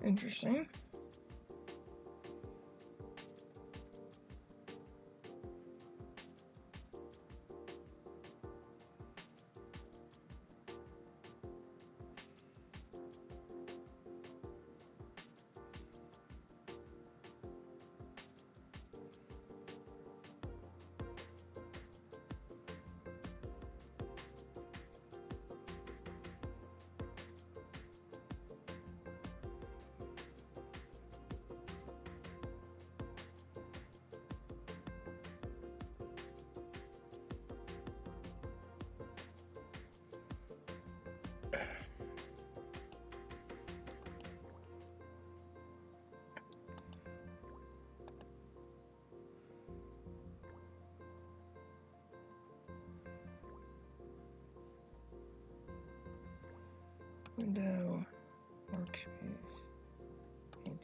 Interesting. Window, workspace, painting.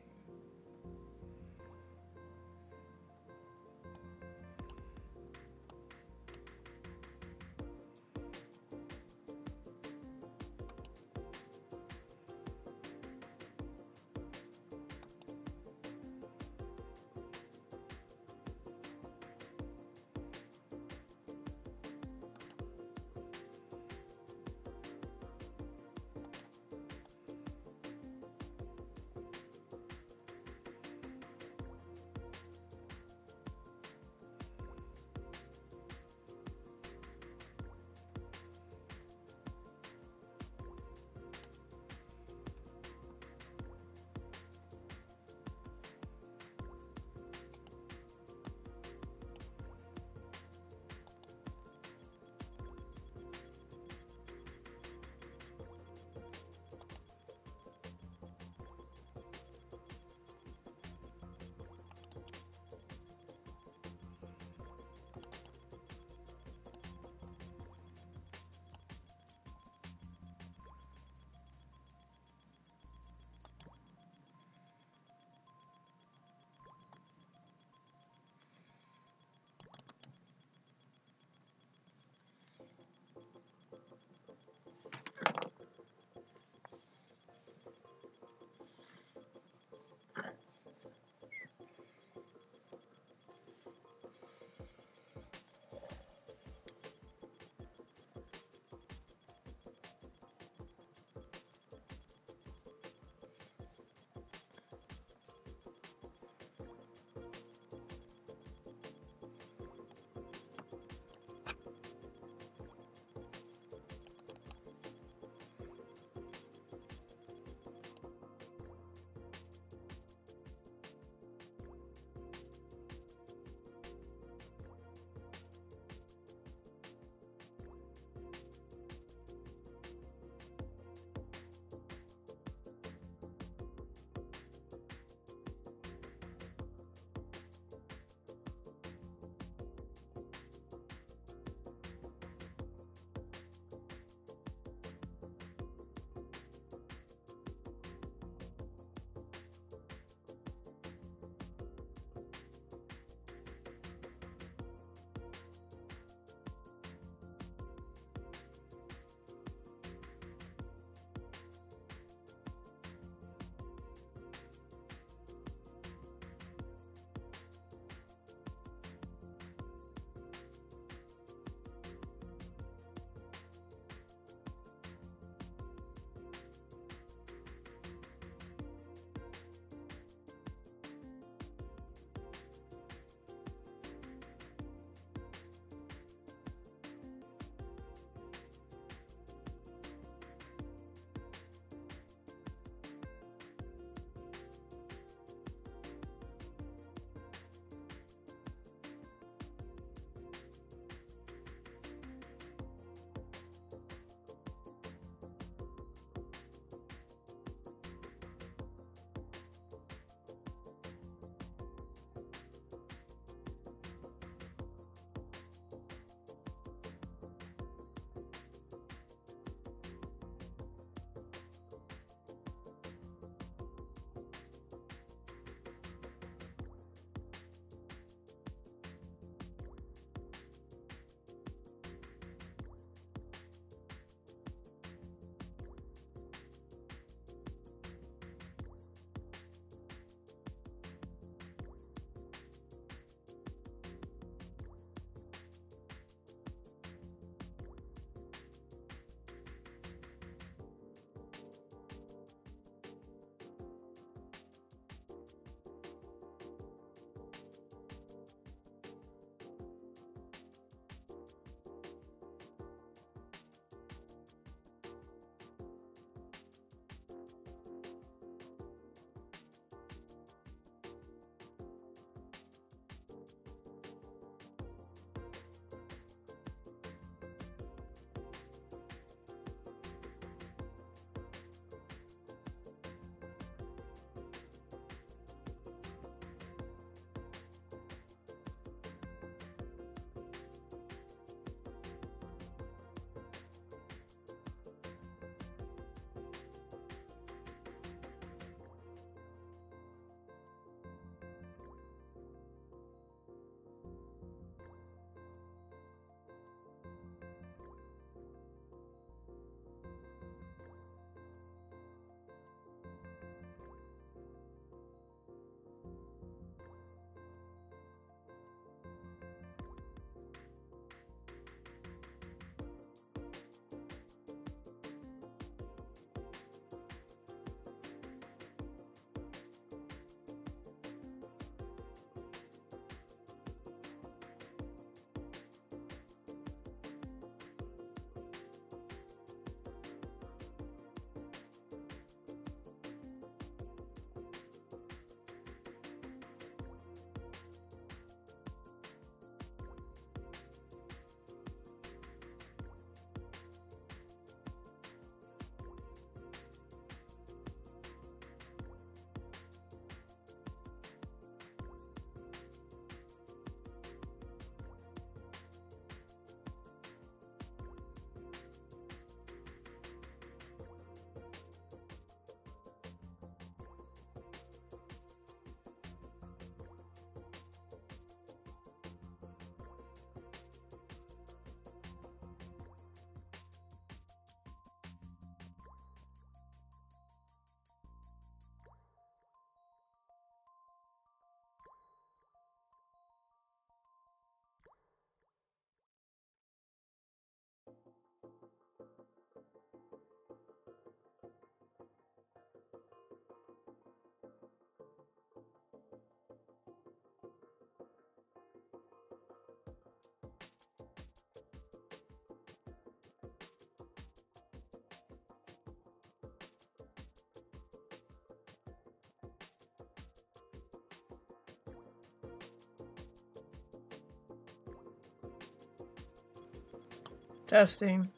Testing.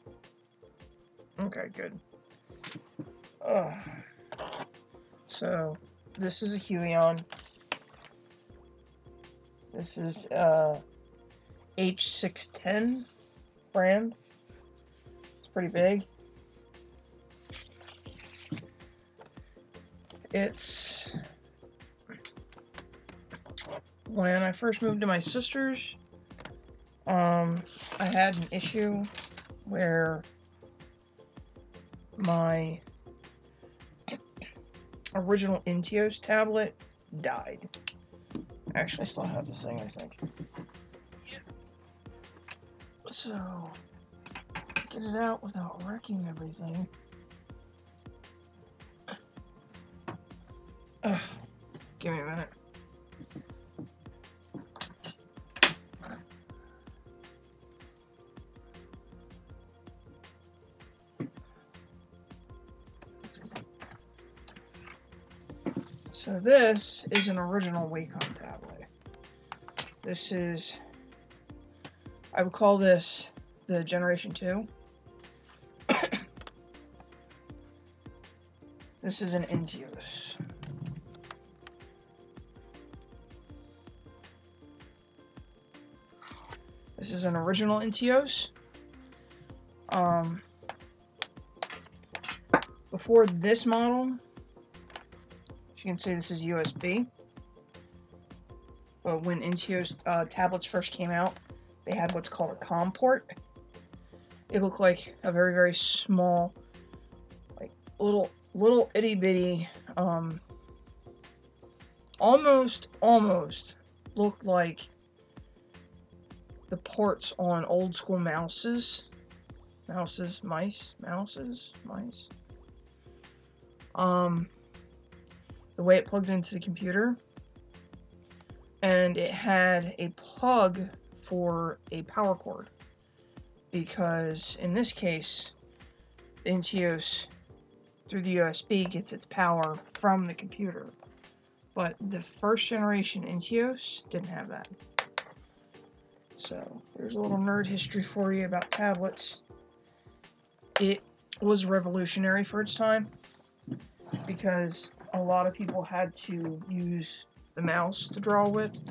Okay, good. So, this is a Huion. This is H610 brand. It's pretty big. It's... When I first moved to my sister's, I had an issue where my original Intios tablet died. Actually, I still have this thing, I think. Yeah. So, get it out without wrecking everything. Give me a minute. So this is an original Wacom tablet. This is, I would call this the Generation 2. This is an Intios. This is an original Intios. Before this model, as you can see, this is USB. But when Intios tablets first came out, they had what's called a COM port. It looked like a very, very small, like little itty bitty, almost looked like the ports on old school mice. The way it plugged into the computer, and it had a plug for a power cord, because in this case, the Intios through the USB gets its power from the computer, but the first generation Intios didn't have that. So there's a little nerd history for you about tablets. It was revolutionary for its time because a lot of people had to use the mouse to draw with,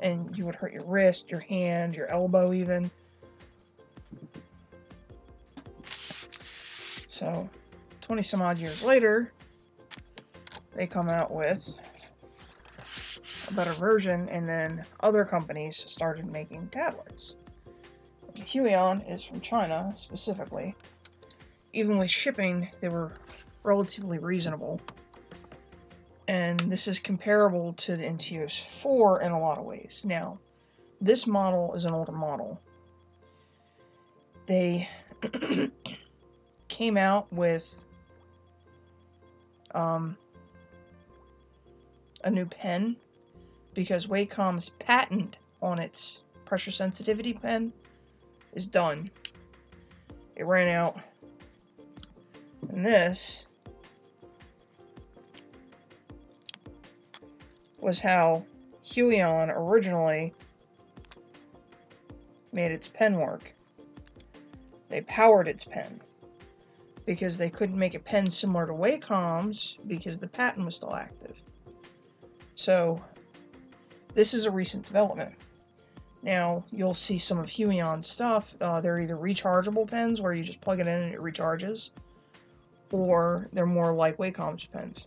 and you would hurt your wrist, your hand, your elbow even. So 20 some odd years later, they come out with a better version, and then other companies started making tablets. Huion is from China specifically. Even with shipping, they were relatively reasonable. And this is comparable to the Intios 4 in a lot of ways. Now, this model is an older model. They came out with a new pen because Wacom's patent on its pressure sensitivity pen is done. It ran out. And this was how Huion originally made its pen work. They powered its pen because they couldn't make a pen similar to Wacom's because the patent was still active. So this is a recent development. Now you'll see some of Huion's stuff. They're either rechargeable pens where you just plug it in and it recharges, or they're more like Wacom's pens.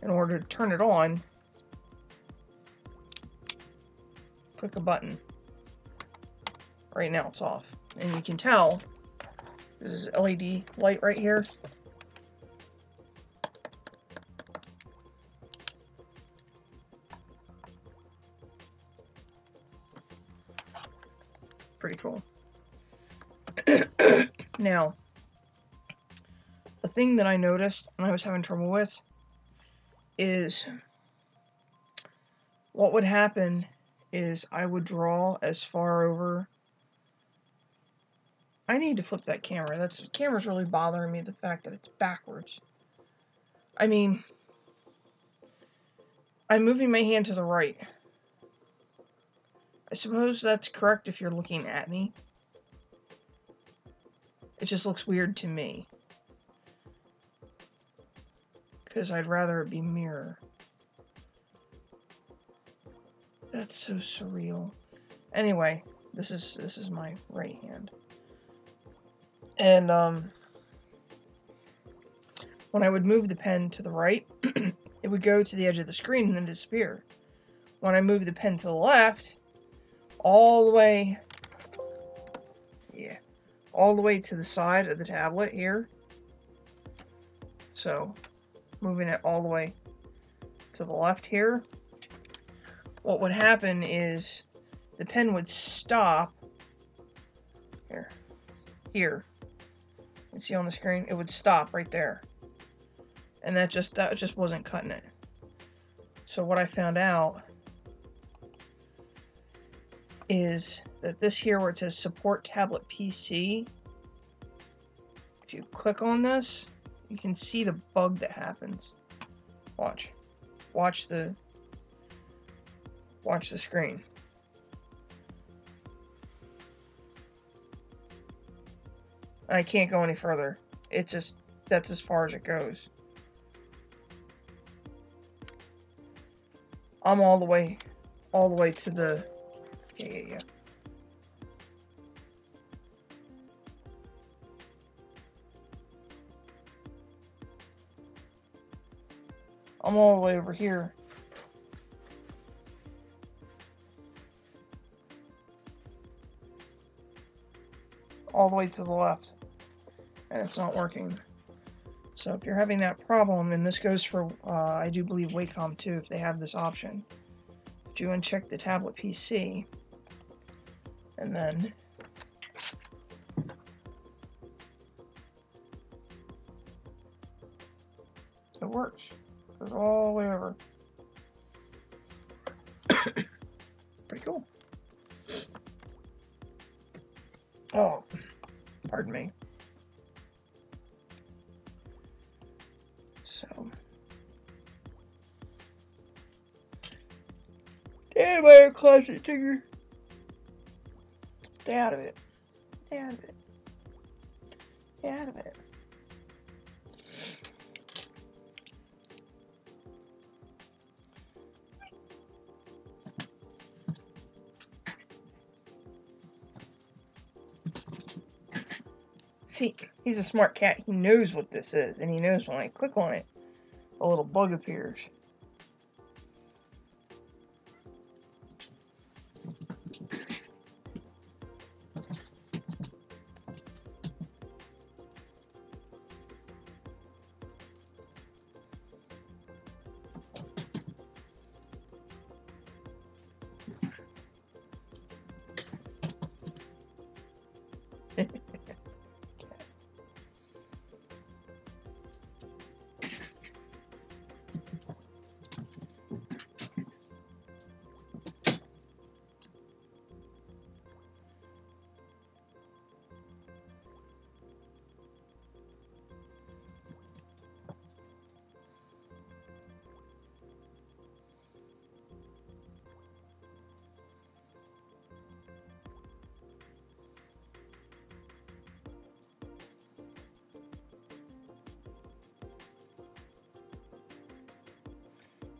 In order to turn it on, click a button. Right now it's off. And you can tell, this is LED light right here. Pretty cool. Now, the thing that I noticed and I was having trouble with is what would happen is I would draw as far over. I need to flip that camera. The camera's really bothering me, the fact that it's backwards. I mean, I'm moving my hand to the right. I suppose that's correct if you're looking at me. It just looks weird to me. Because I'd rather it be mirror. That's so surreal. Anyway, this is my right hand. And when I would move the pen to the right, it would go to the edge of the screen and then disappear. When I move the pen to the left, all the way, all the way to the side of the tablet here. So, moving it all the way to the left here, what would happen is the pen would stop here. You see on the screen, it would stop right there. And that just wasn't cutting it. So what I found out is that this here where it says support tablet PC, if you click on this, you can see the bug that happens. Watch the screen. I can't go any further. That's as far as it goes. I'm all the way to the, yeah. I'm all the way over here. All the way to the left. And it's not working. So if you're having that problem, and this goes for, I do believe Wacom too, if they have this option, do uncheck the tablet PC, and then it works. It goes all the way over. Pretty cool. Oh, pardon me. So, get out of my closet, Tigger. Stay out of it. Stay out of it. Stay out of it. See, he's a smart cat. He knows what this is, and he knows when I click on it, a little bug appears.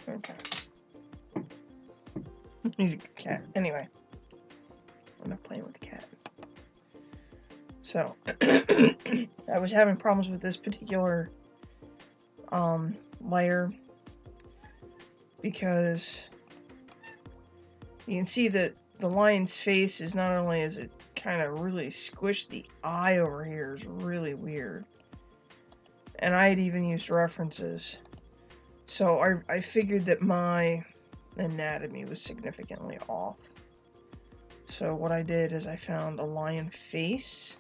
Okay. He's a good cat. Anyway, I'm not playing with the cat. So, I was having problems with this particular layer because you can see that the lion's face is not only is it kind of really squished, the eye over here is really weird. And I had even used references. So I figured that my anatomy was significantly off. So what I did is I found a lion face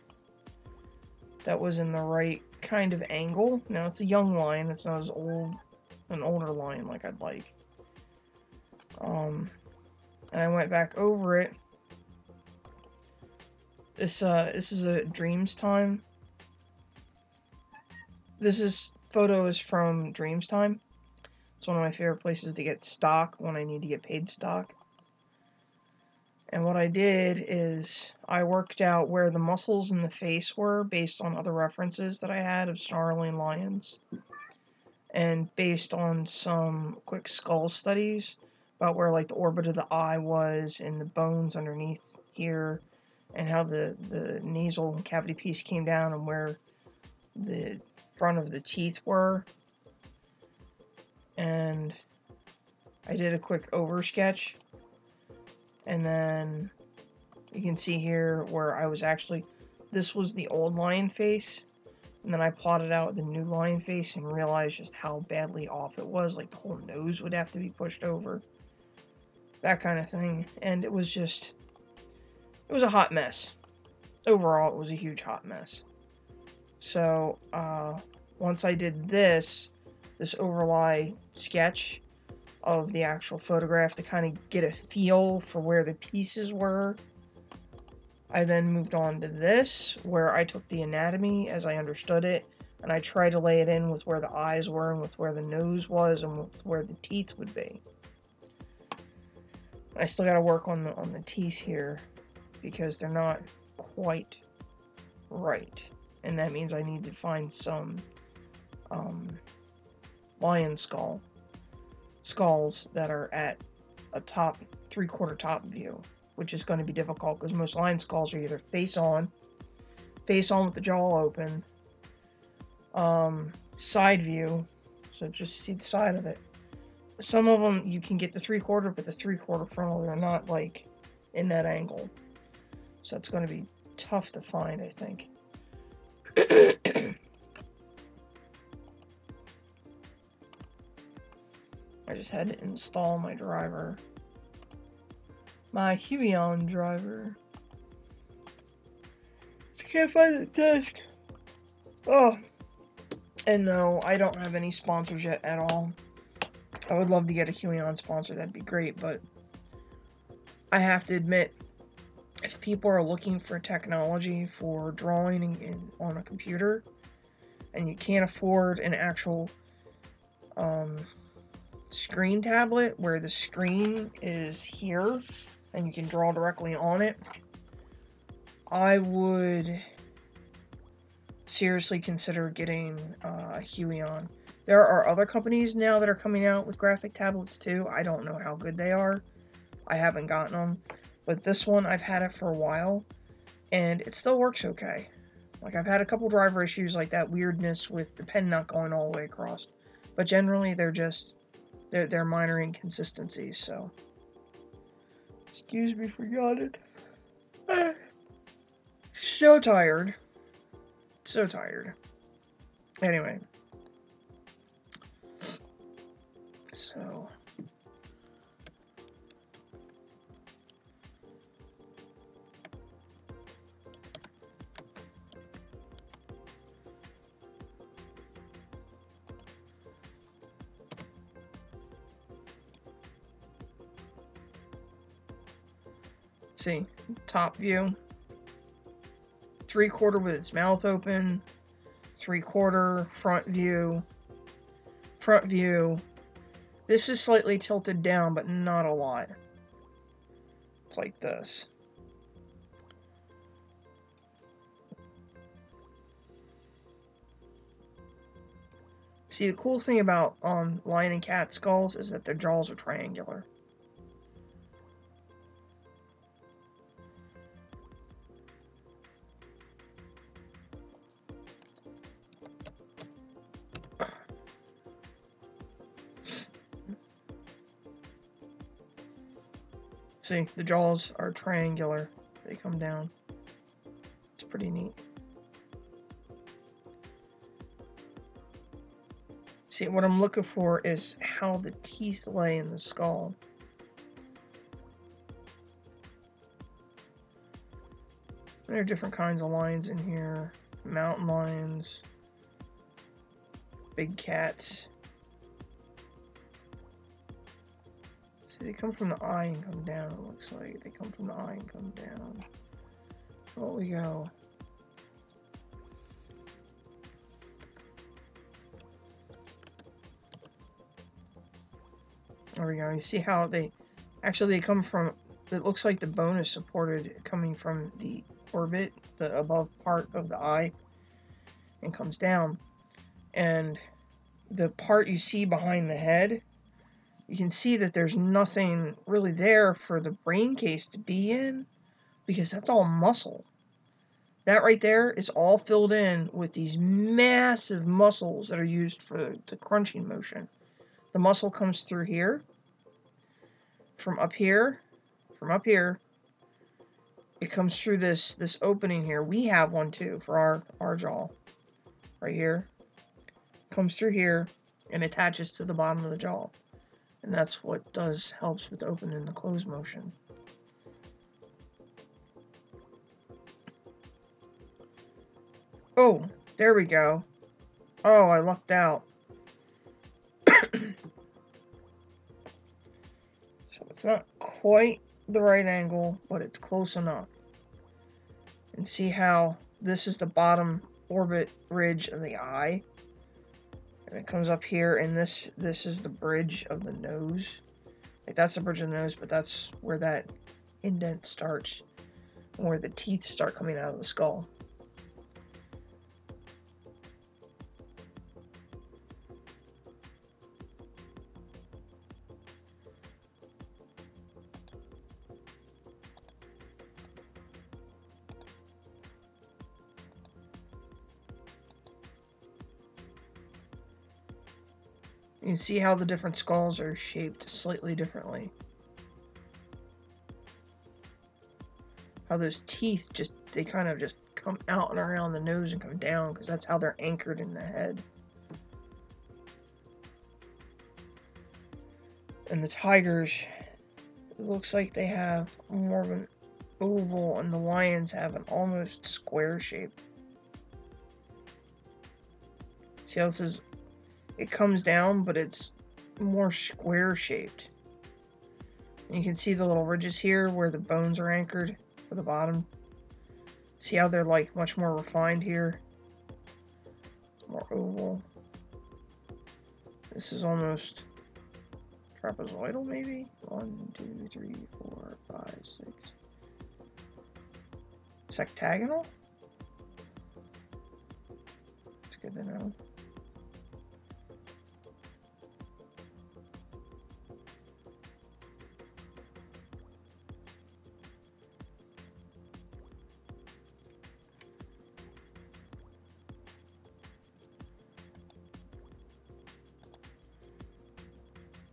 that was in the right kind of angle. Now it's a young lion, it's not as old, an older lion like I'd like. And I went back over it. This is a Dreams Time. Photo is from Dreams Time. It's one of my favorite places to get stock when I need to get paid stock. And what I did is I worked out where the muscles in the face were based on other references that I had of snarling lions, and based on some quick skull studies about where like the orbit of the eye was and the bones underneath here, and how the nasal cavity piece came down and where the front of the teeth were. And I did a quick over sketch, and then you can see here where I was actually, this was the old lion face, and then I plotted out the new lion face and realized just how badly off it was. Like the whole nose would have to be pushed over, that kind of thing. And it was just, it was a hot mess. Overall, it was a huge hot mess. So once I did this overlay sketch of the actual photograph to kind of get a feel for where the pieces were, I then moved on to this, where I took the anatomy as I understood it, and I tried to lay it in with where the eyes were, and with where the nose was, and with where the teeth would be. I still got to work on the teeth here, because they're not quite right, and that means I need to find some lion skulls that are at a top, 3/4 top view, which is going to be difficult because most lion skulls are either face on with the jaw open, side view, so just see the side of it. Some of them you can get the 3/4, but the 3/4 frontal, they're not like in that angle, so it's going to be tough to find, I think. I just had to install my driver. My Huion driver. I can't find the disc. Oh. And no, I don't have any sponsors yet at all. I would love to get a Huion sponsor, that'd be great, but I have to admit, if people are looking for technology for drawing on a computer, and you can't afford an actual screen tablet where the screen is here and you can draw directly on it, I would seriously consider getting a Huion. There are other companies now that are coming out with graphic tablets too. I don't know how good they are. I haven't gotten them. But this one, I've had it for a while, and it still works okay. Like, I've had a couple driver issues like that weirdness with the pen not going all the way across. But generally, they're minor inconsistencies, so. Excuse me for yawning. So tired. So tired. Anyway. So. See, top view, 3/4 with its mouth open, 3/4 front view. This is slightly tilted down, but not a lot. It's like this. See, the cool thing about lion and cat skulls is that their jaws are triangular. See, the jaws are triangular. They come down. It's pretty neat. See, what I'm looking for is how the teeth lay in the skull. There are different kinds of lions in here. Mountain lions. Big cats. See, they come from the eye and come down, it looks like. They come from the eye and come down. Oh, we go. There we go. You see how they come from it looks like the bone is supported coming from the orbit, the above part of the eye, and comes down. And the part you see behind the head, you can see that there's nothing really there for the brain case to be in, because that's all muscle. That right there is all filled in with these massive muscles that are used for the crunching motion. The muscle comes through here, from up here, it comes through this opening here. We have one too for our jaw, right here. Comes through here and attaches to the bottom of the jaw, and that's what helps with the open and the close motion. Oh, there we go. Oh, I lucked out. So it's not quite the right angle, but it's close enough. And see how this is the bottom orbit ridge of the eye, and it comes up here, and this is the bridge of the nose. Like, that's the bridge of the nose, but that's where that indent starts, where the teeth start coming out of the skull. You can see how the different skulls are shaped slightly differently. How those teeth they kind of just come out and around the nose and come down, because that's how they're anchored in the head. And the tigers, it looks like they have more of an oval, and the lions have an almost square shape. See how this is? It comes down, but it's more square shaped. And you can see the little ridges here where the bones are anchored for the bottom. See how they're like much more refined here? It's more oval. This is almost trapezoidal, maybe? 1, 2, 3, 4, 5, 6. Sectagonal? It's good to know.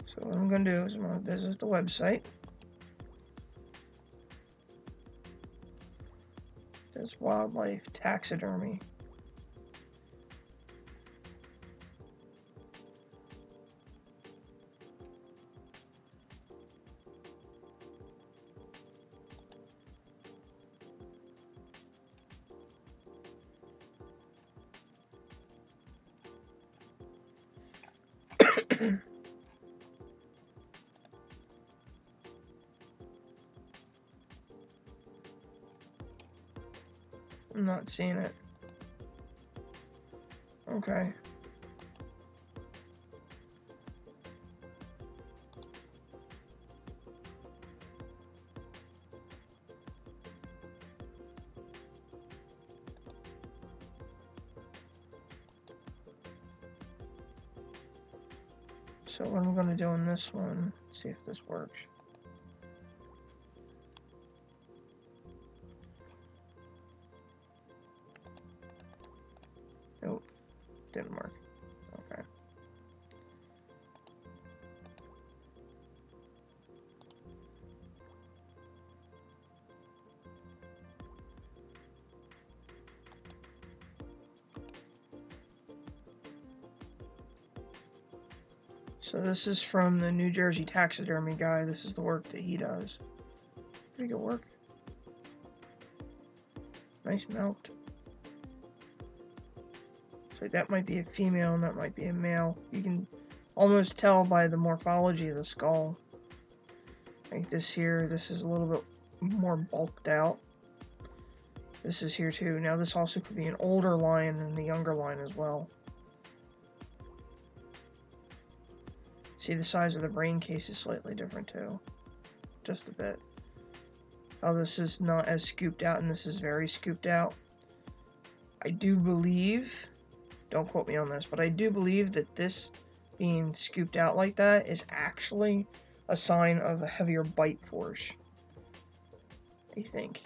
So what I'm going to do is I'm going to visit the website. There's wildlife taxidermy. I'm not seeing it. Okay. So what I'm going to do on this one, see if this works. Nope, didn't work. Okay. So this is from the New Jersey taxidermy guy. This is the work that he does. Pretty good work. Nice mount. So that might be a female and that might be a male. You can almost tell by the morphology of the skull. Like this here, this is a little bit more bulked out. This is here too. Now this also could be an older lion than the younger lion as well. See, the size of the brain case is slightly different too. Just a bit. how this is not as scooped out and this is very scooped out. I do believe, don't quote me on this, but I do believe that this being scooped out like that is actually a sign of a heavier bite force. I think.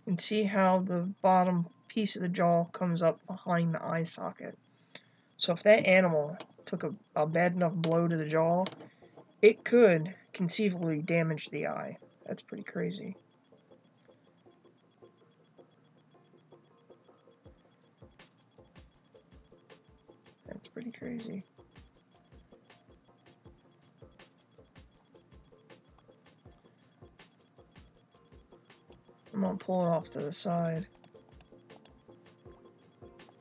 And see how the bottom piece of the jaw comes up behind the eye socket. So if that animal took a bad enough blow to the jaw, it could conceivably damage the eye. That's pretty crazy. That's pretty crazy. I'm gonna pull it off to the side.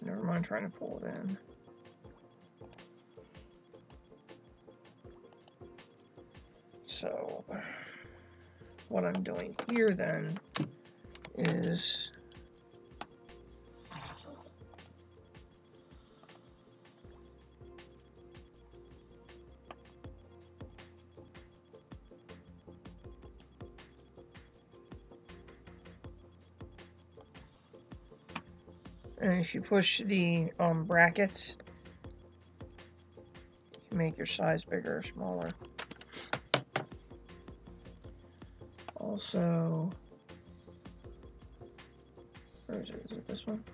Never mind trying to pull it in. So, what I'm doing here then is and if you push the brackets, you make your size bigger or smaller. Also, where is it? Is it this one?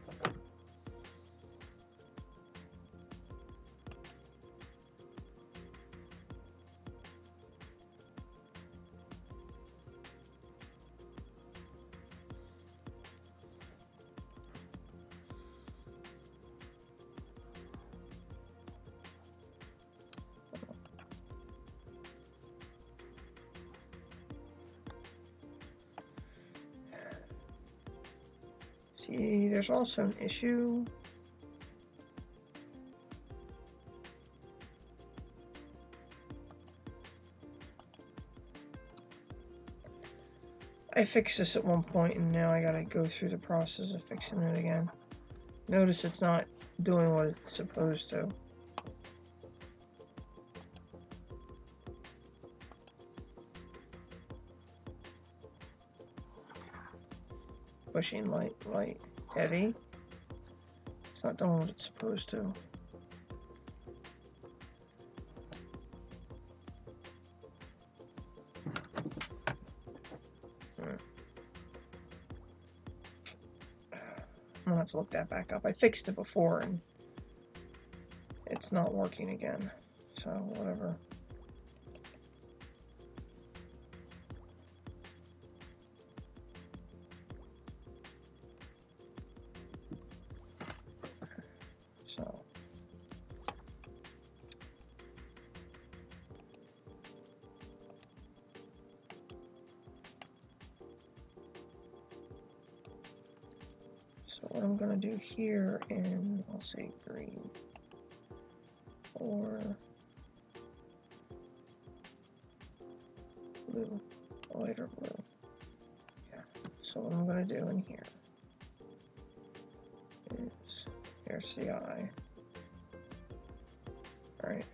See, there's also an issue. I fixed this at one point and now I gotta go through the process of fixing it again. Notice it's not doing what it's supposed to. Pushing light, heavy. It's not doing what it's supposed to. I'm gonna have to look that back up. I fixed it before and it's not working again. So, whatever. So what I'm going to do here in, I'll say green, or blue, a lighter blue. Yeah, so what I'm going to do in here is, here's the eye. Alright.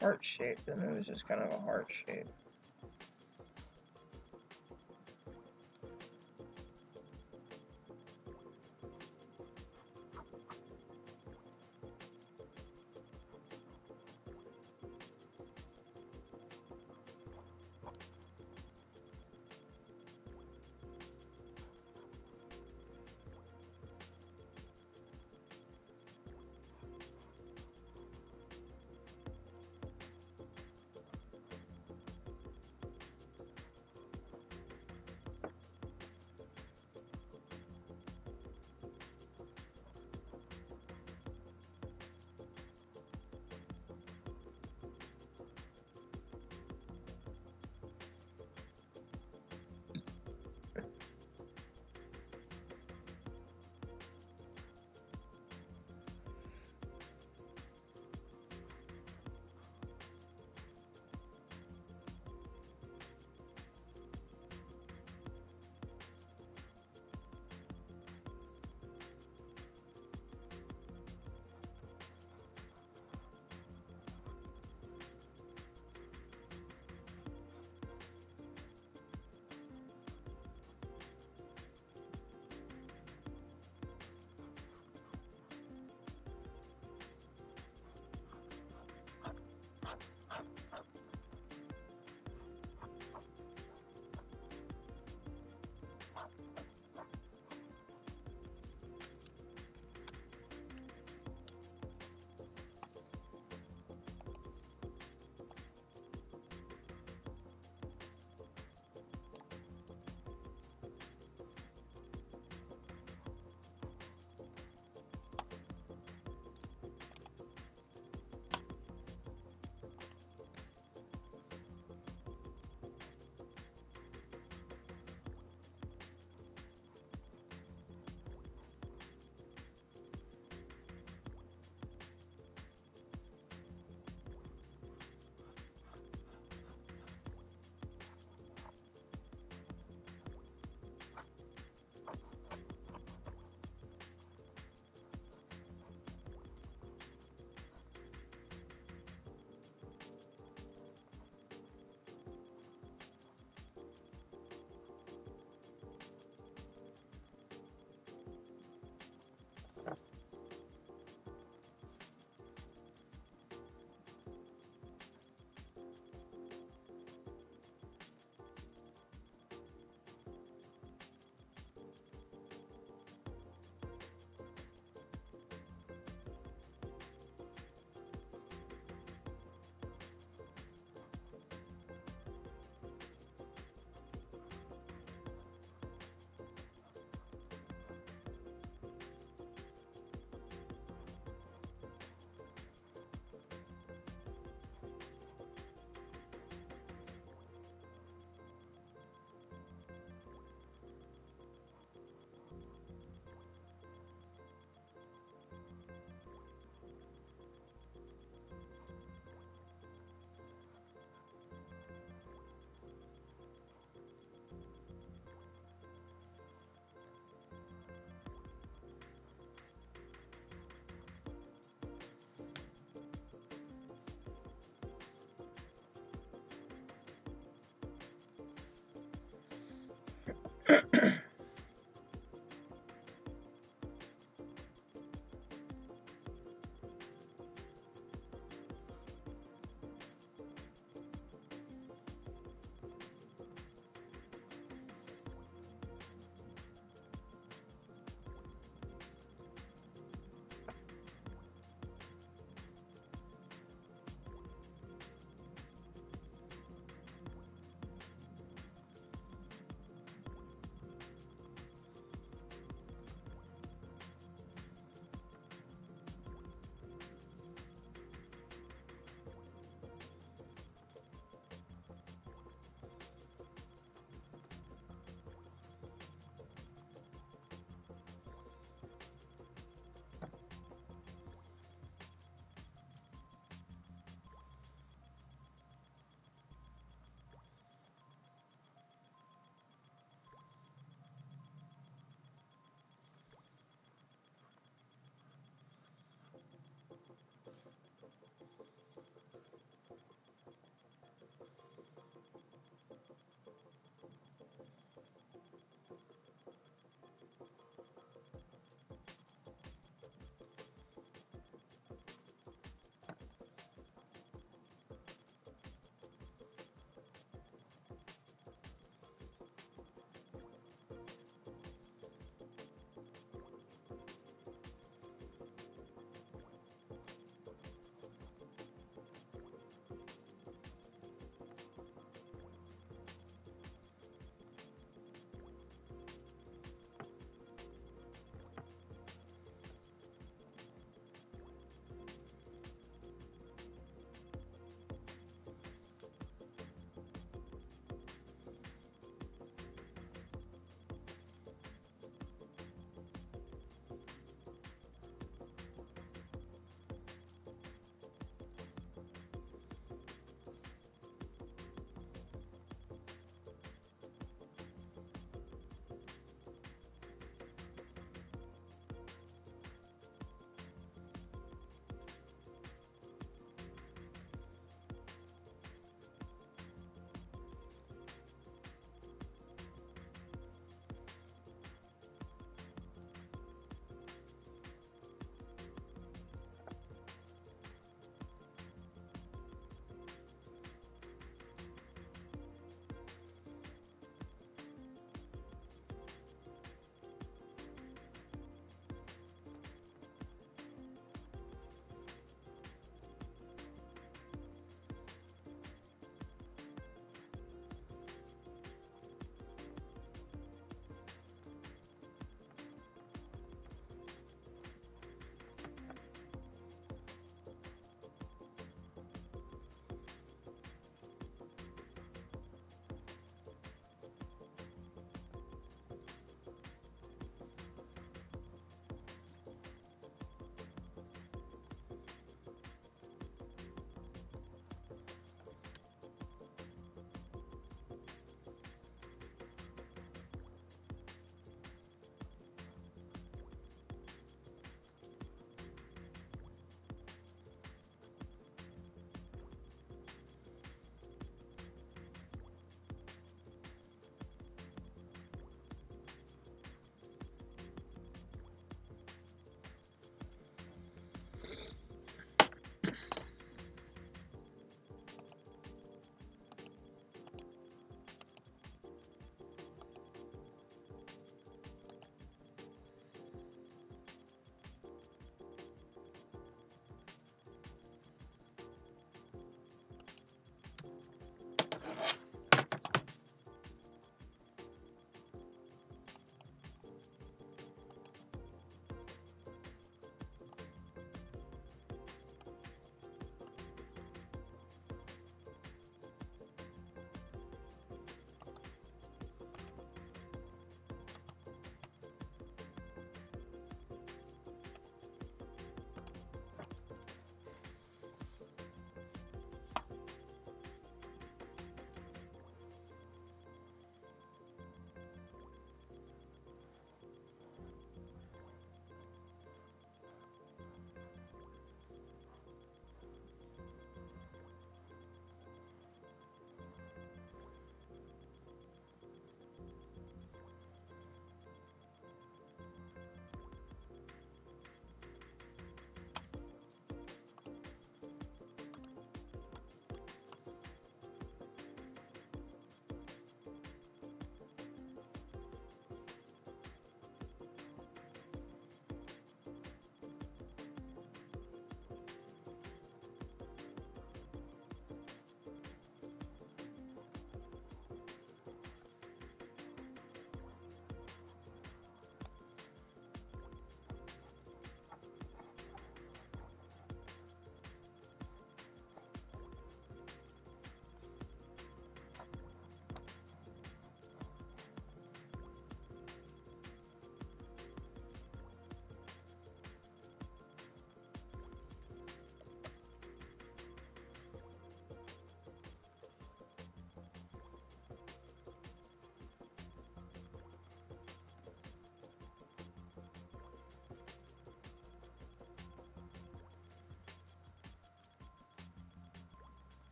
heart shape, then it was just kind of a heart shape.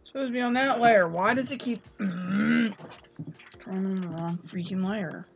Supposed to be on that layer. Why does it keep throwing on the wrong freaking layer?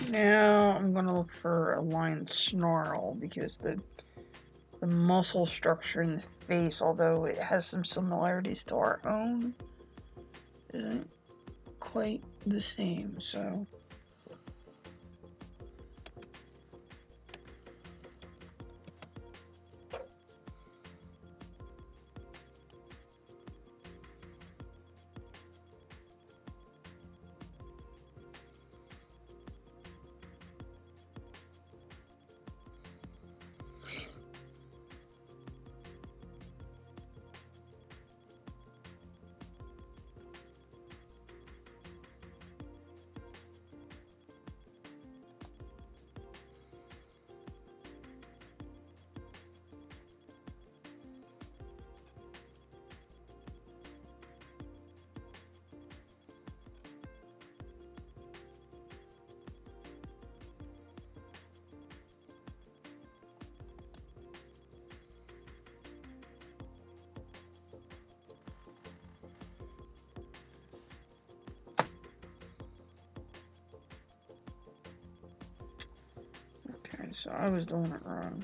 Now I'm going to look for a line snarl because the muscle structure in the face, although it has some similarities to our own, isn't quite the same, so... Okay, so I was doing it wrong.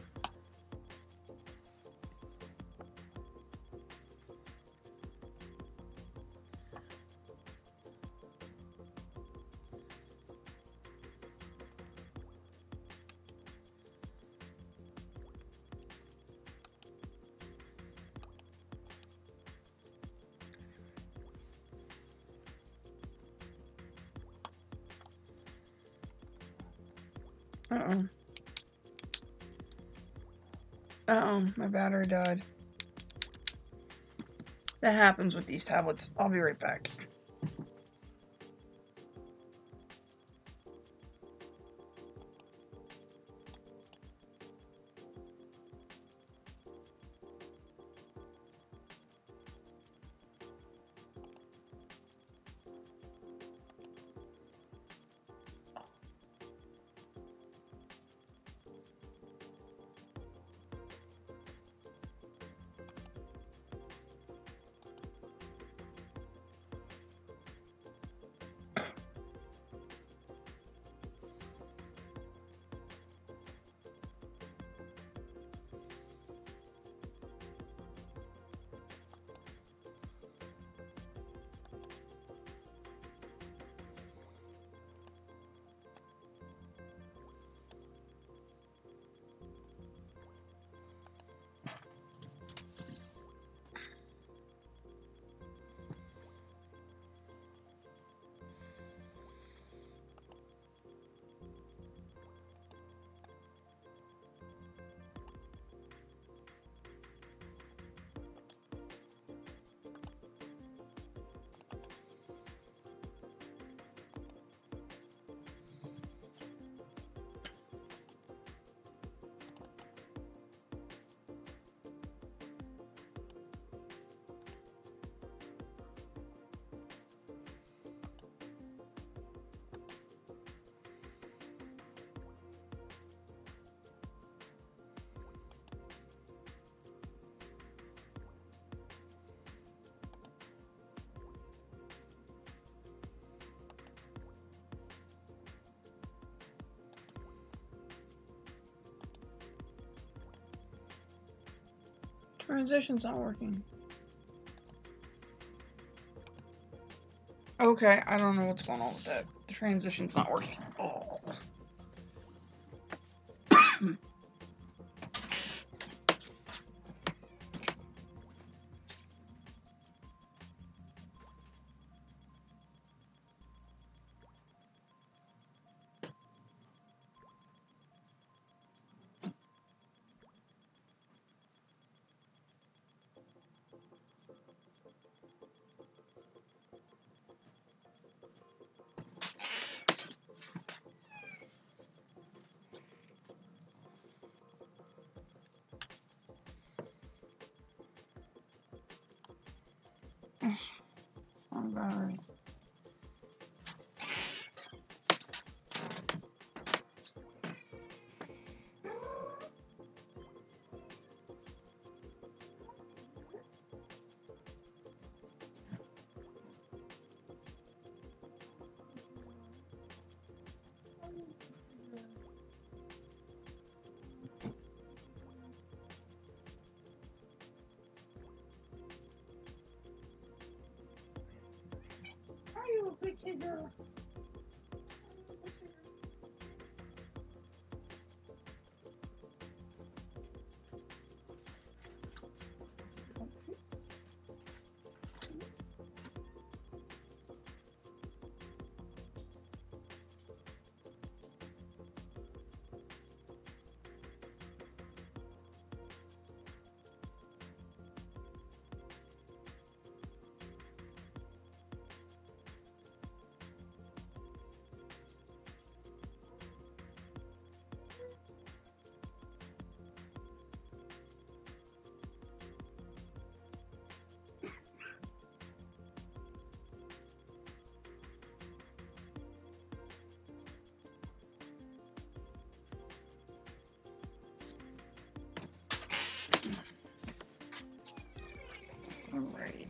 Uh-oh. Uh-oh, my battery died. That happens with these tablets. I'll be right back. Transition's not working. Okay, I don't know what's going on with that. The transition's not working. Oh. Wrong battery. pixie girl. Alright.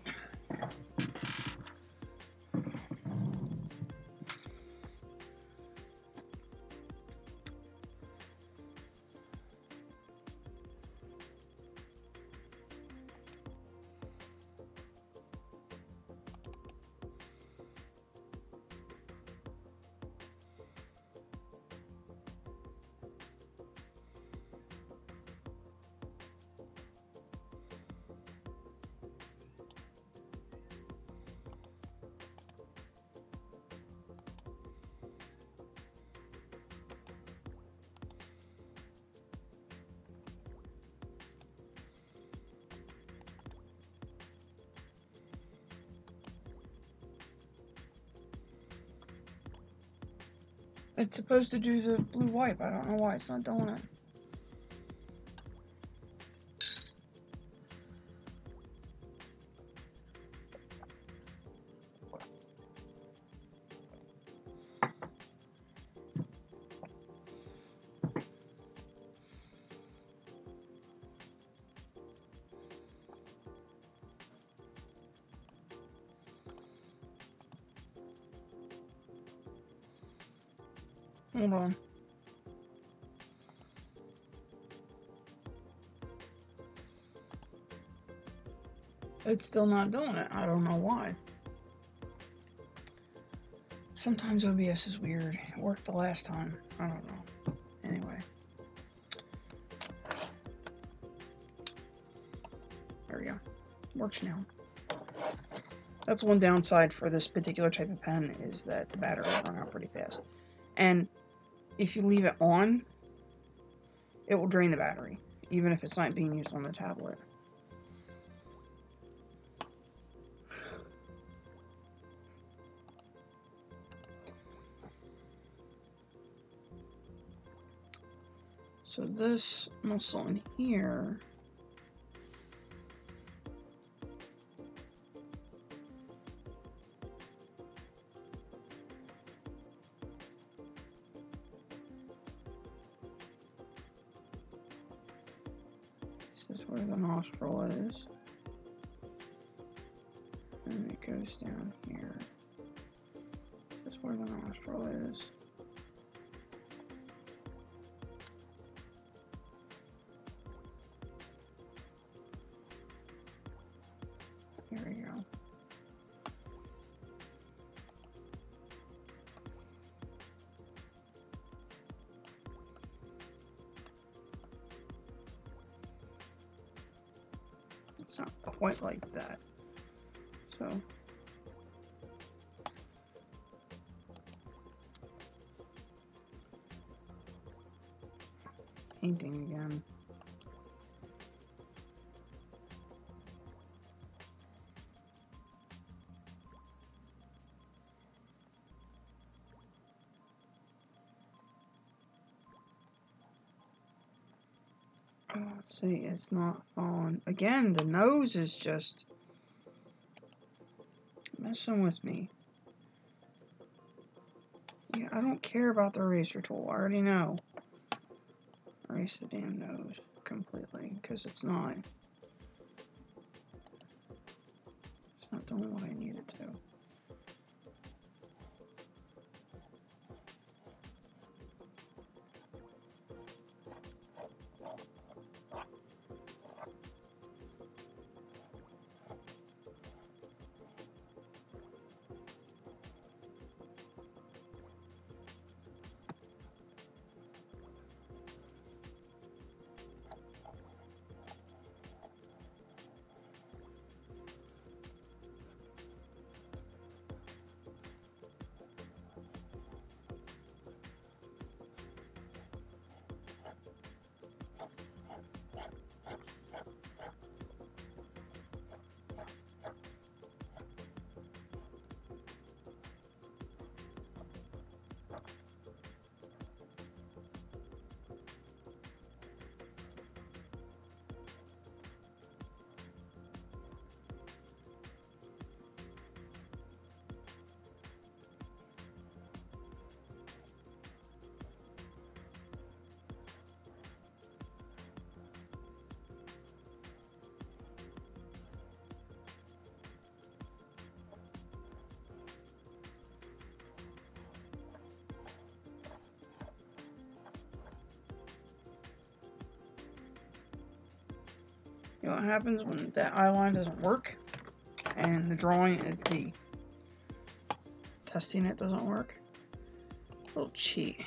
It's supposed to do the blue wipe. I don't know why it's not doing it. Hold on. It's still not doing it. I don't know why. Sometimes OBS is weird. It worked the last time. I don't know. Anyway. There we go. Works now. That's one downside for this particular type of pen, is that the battery will run out pretty fast. And if you leave it on, it will drain the battery, even if it's not being used on the tablet. So this muscle in here this is where the nostril is, and it goes down here. This is where the nostril is. There we go. It's not quite like that. So painting again. Let's see, it's not on. Again, the nose is just messing with me. Yeah, I don't care about the eraser tool. I already know. Erase the damn nose completely, because it's not doing what I need it to. You know what happens when that eye line doesn't work and the drawing, the testing it doesn't work? A little cheat.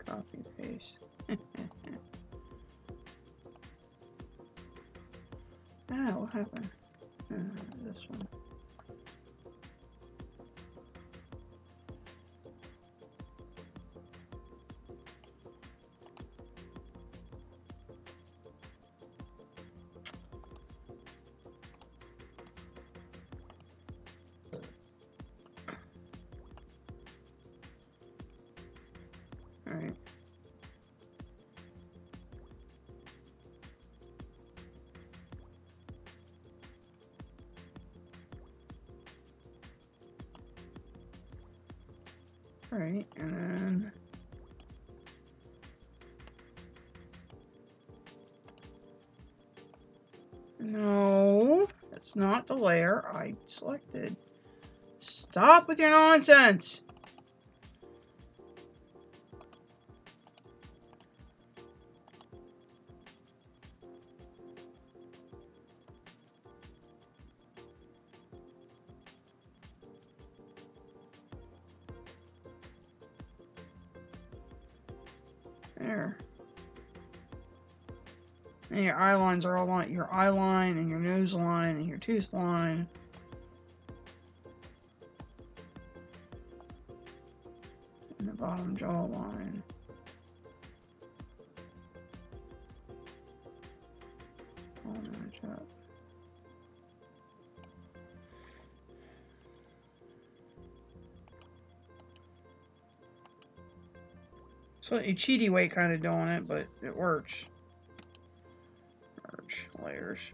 Copy paste. What happened? This one. All right. All right, and then no, that's not the layer I selected. Stop with your nonsense. There. And your eye lines are all on your eye line and your nose line and your tooth line. And the bottom jaw line. All match up. So a cheaty way kind of doing it, but it works. Merge layers.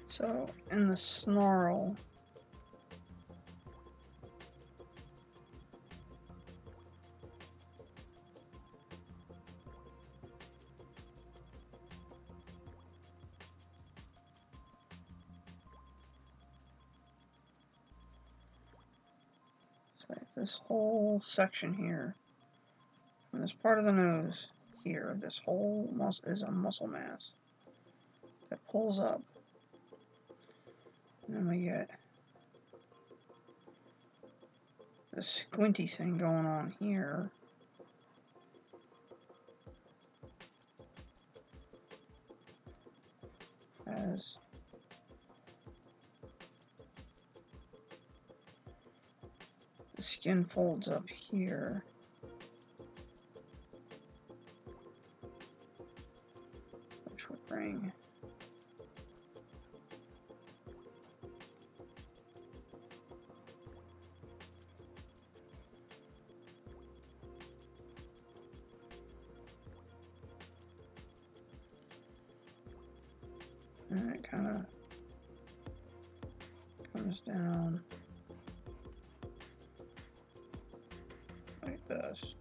So, in the snarl, so this whole section here, and this part of the nose here, this whole muscle is a muscle mass that pulls up. And then we get the squinty thing going on here. As the skin folds up here. Which would bring and it kind of comes down like this.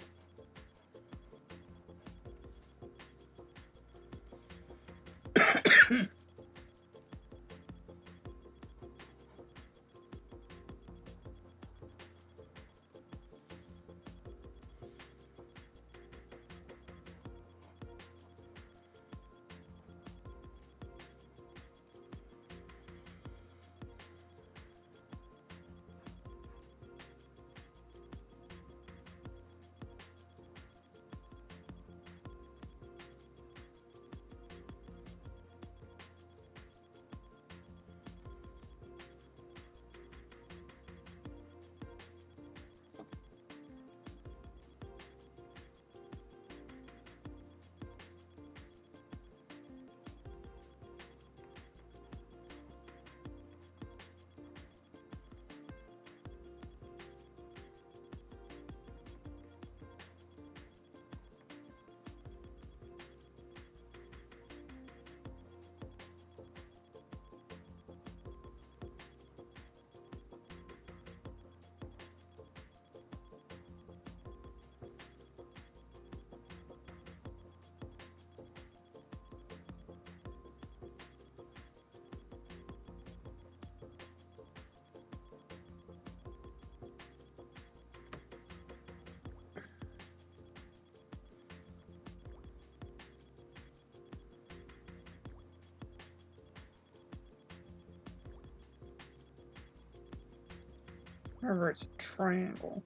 Remember, it's a triangle.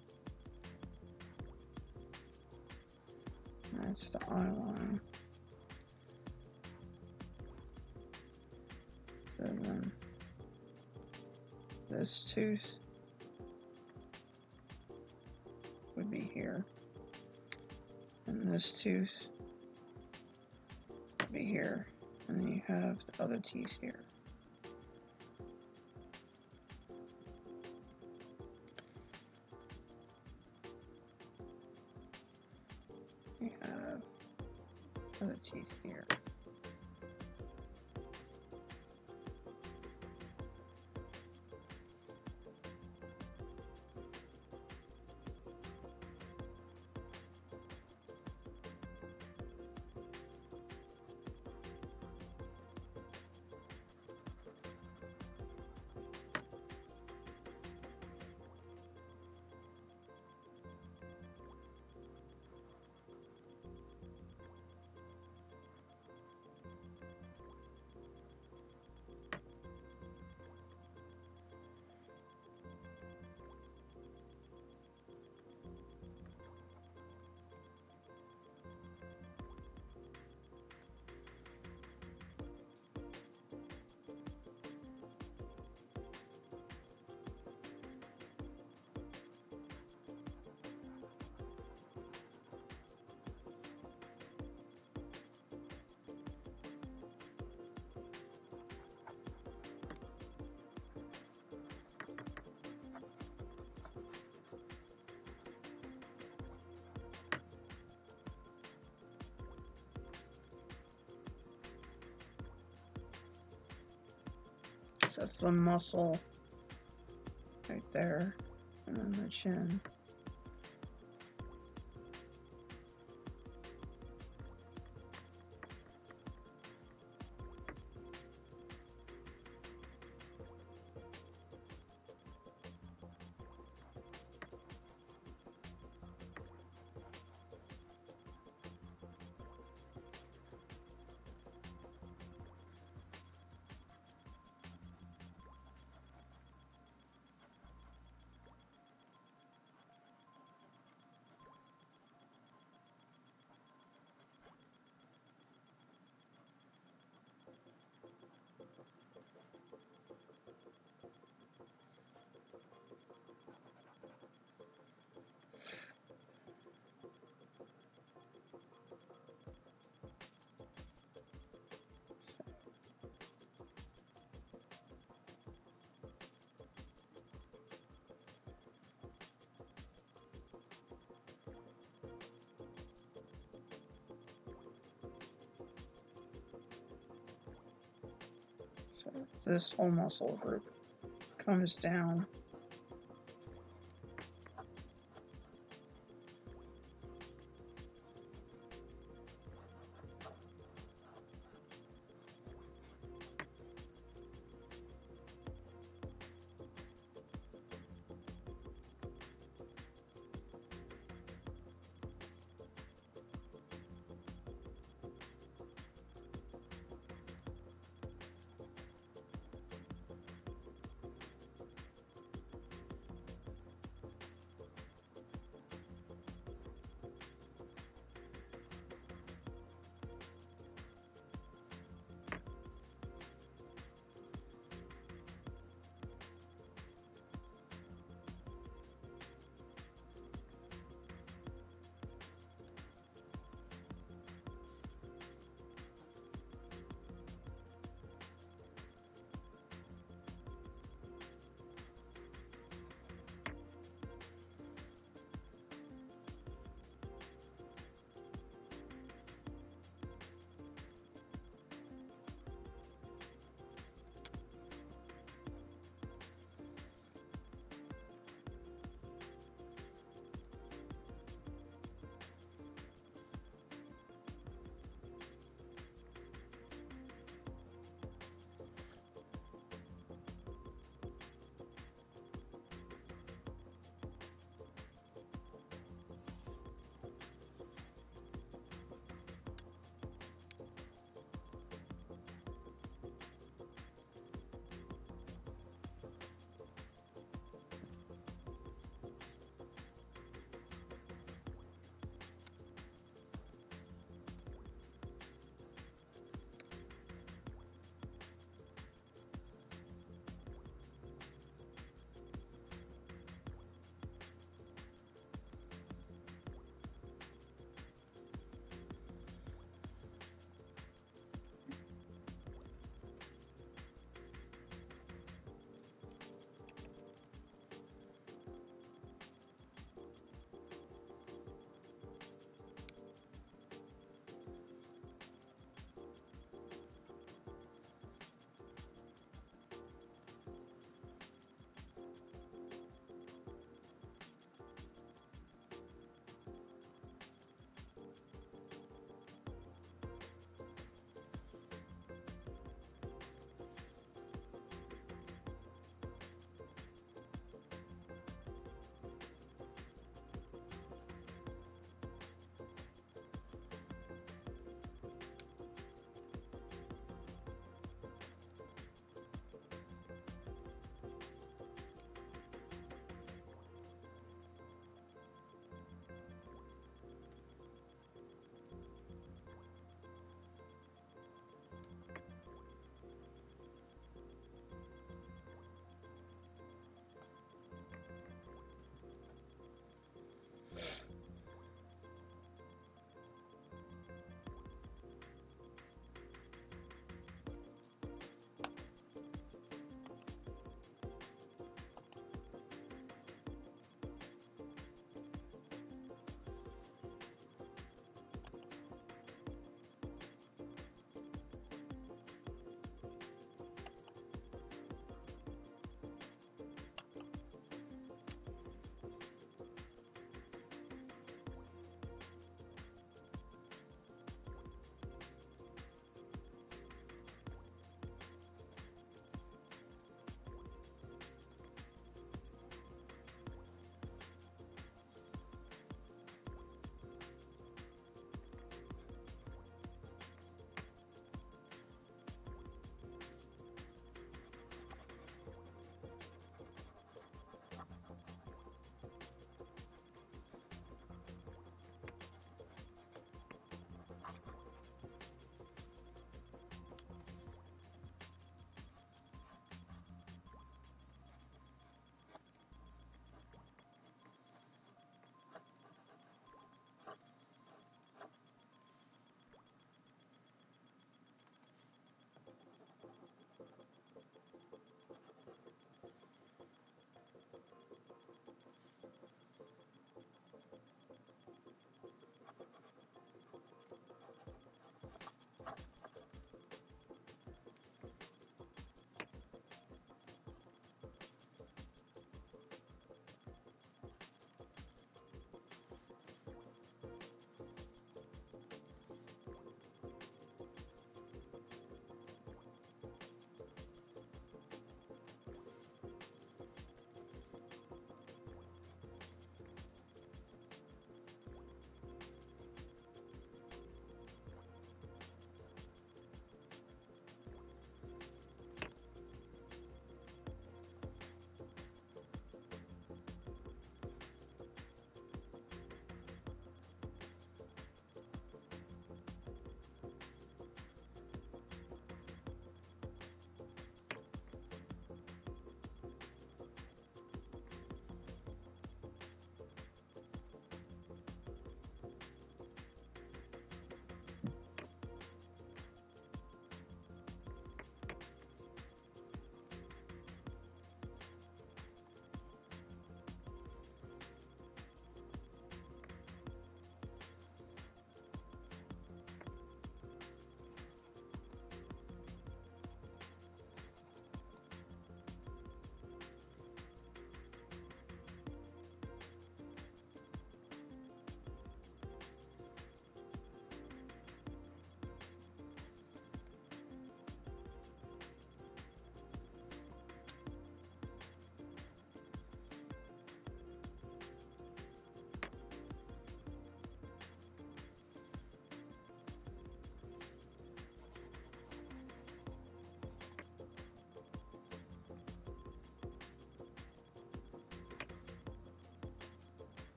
That's the eye line. And then this tooth would be here. And this tooth would be here. And then you have the other teeth here. You have other teeth here. So that's the muscle right there, and then the chin. So this whole muscle group comes down.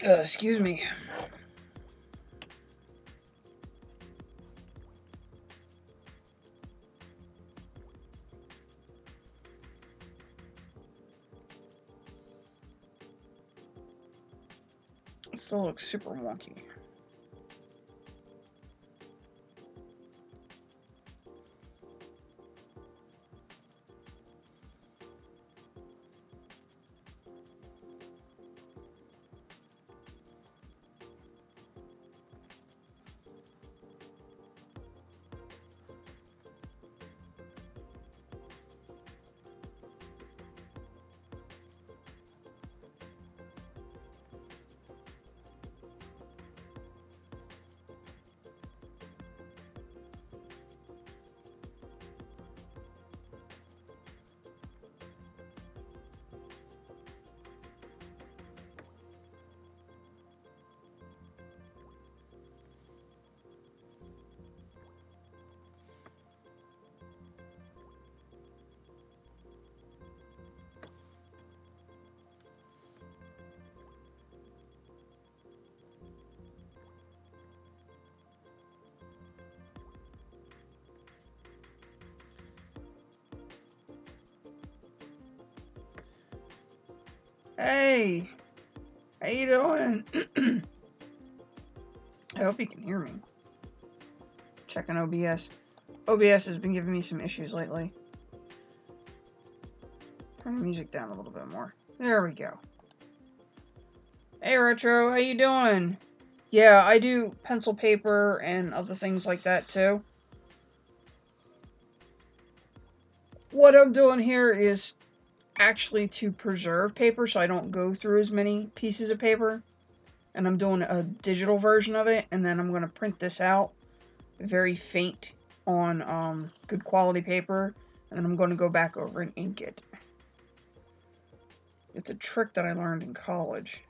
Excuse me. It still looks super wonky. Hey, how you doing? I hope you can hear me. Checking OBS. OBS has been giving me some issues lately. Turn the music down a little bit more. There we go. Hey Retro, how you doing? Yeah, I do pencil paper and other things like that too. What I'm doing here is actually to preserve paper so I don't go through as many pieces of paper. And I'm doing a digital version of it, and then I'm going to print this out very faint on good quality paper, and then I'm going to go back over and ink it. It's a trick that I learned in college.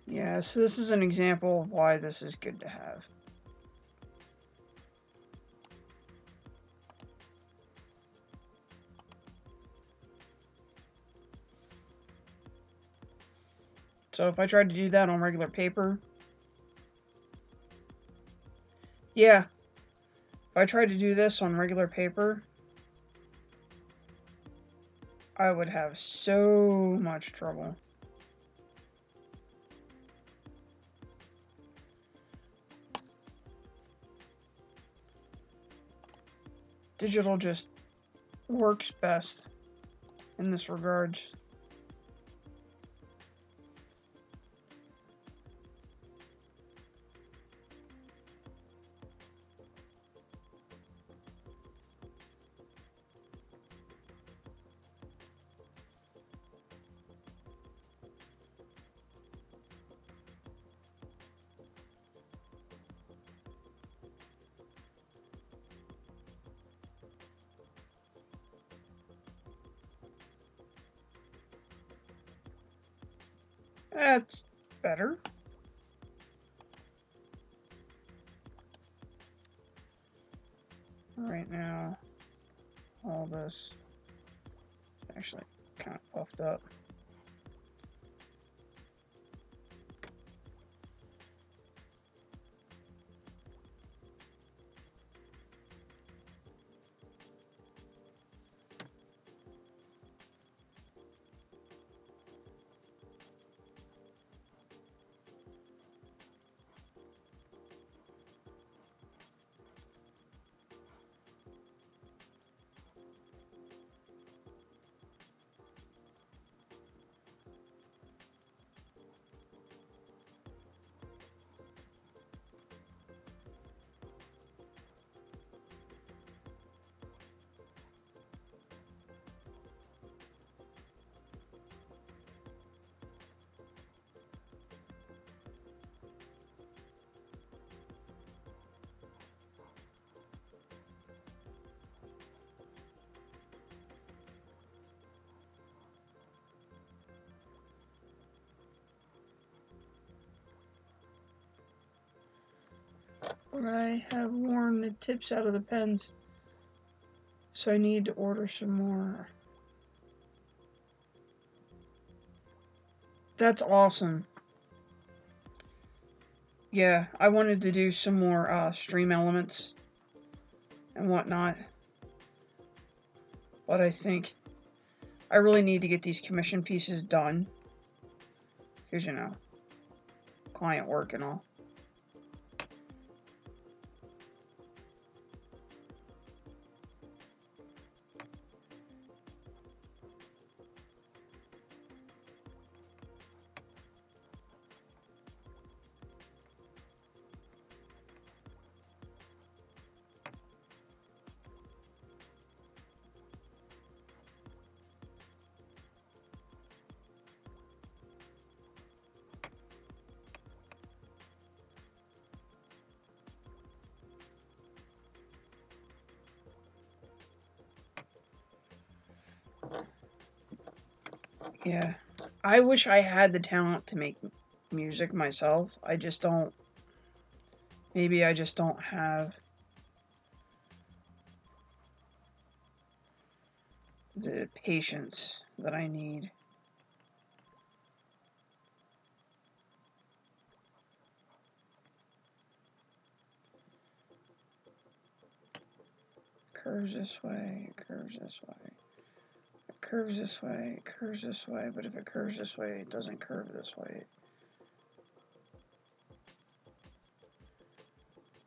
Yeah, so this is an example of why this is good to have. So if I tried to do that on regular paper, yeah, if I tried to do this on regular paper, I would have so much trouble. Digital just works best in this regard. That's better. Right now, all this actually kind of puffed up. But I have worn the tips out of the pens, so I need to order some more. That's awesome. Yeah, I wanted to do some more stream elements and whatnot, but I think I really need to get these commission pieces done, because, you know, client work and all. Yeah, I wish I had the talent to make music myself. I just don't. Maybe I just don't have the patience that I need. Curves this way, curves this way. It curves this way, it curves this way, but if it curves this way, it doesn't curve this way.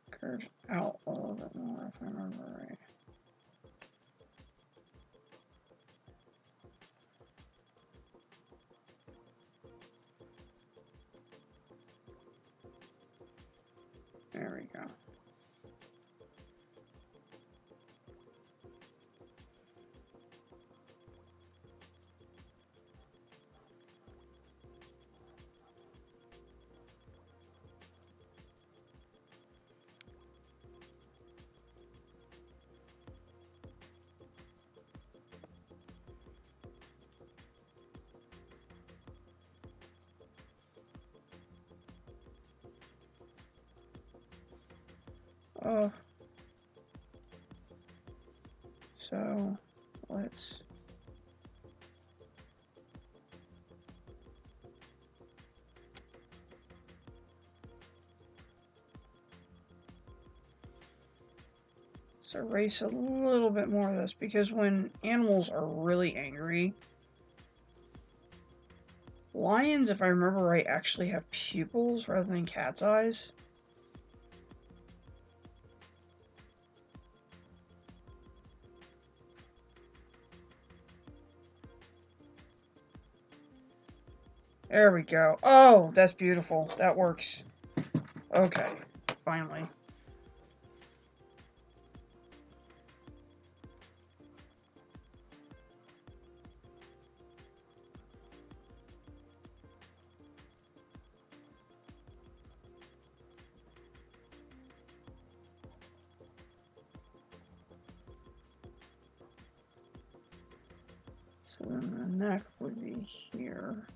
It curves out a little bit more, if I remember right. There we go. So let's erase a little bit more of this, because when animals are really angry, lions, if I remember right, actually have pupils rather than cat's eyes. There we go. Oh, that's beautiful. That works. Okay, finally. So then the neck would be here.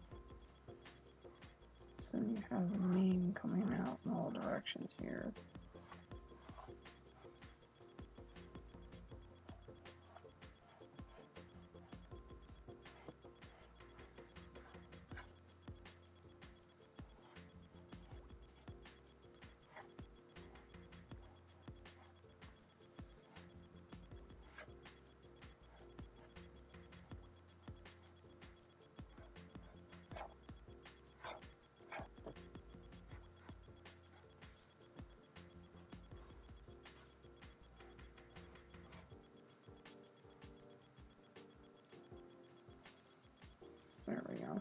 So then you have the mane coming out in all directions here. There we go.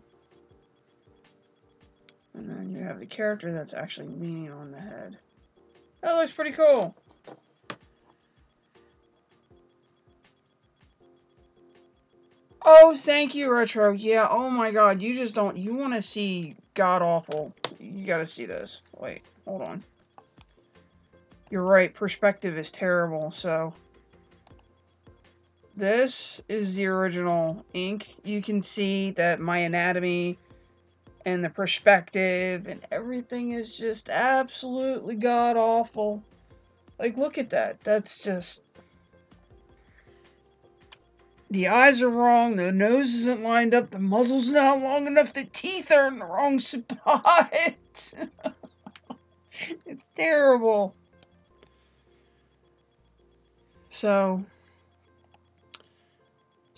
And then you have the character that's actually leaning on the head. That looks pretty cool. Oh, thank you, Retro. Yeah, oh my god, you just don't... You want to see god-awful. You gotta see this. Wait, hold on. You're right, perspective is terrible, so... This is the original ink. You can see that my anatomy and the perspective and everything is just absolutely god-awful. Like, look at that. That's just... The eyes are wrong, the nose isn't lined up, the muzzle's not long enough, the teeth are in the wrong spot. It's terrible. So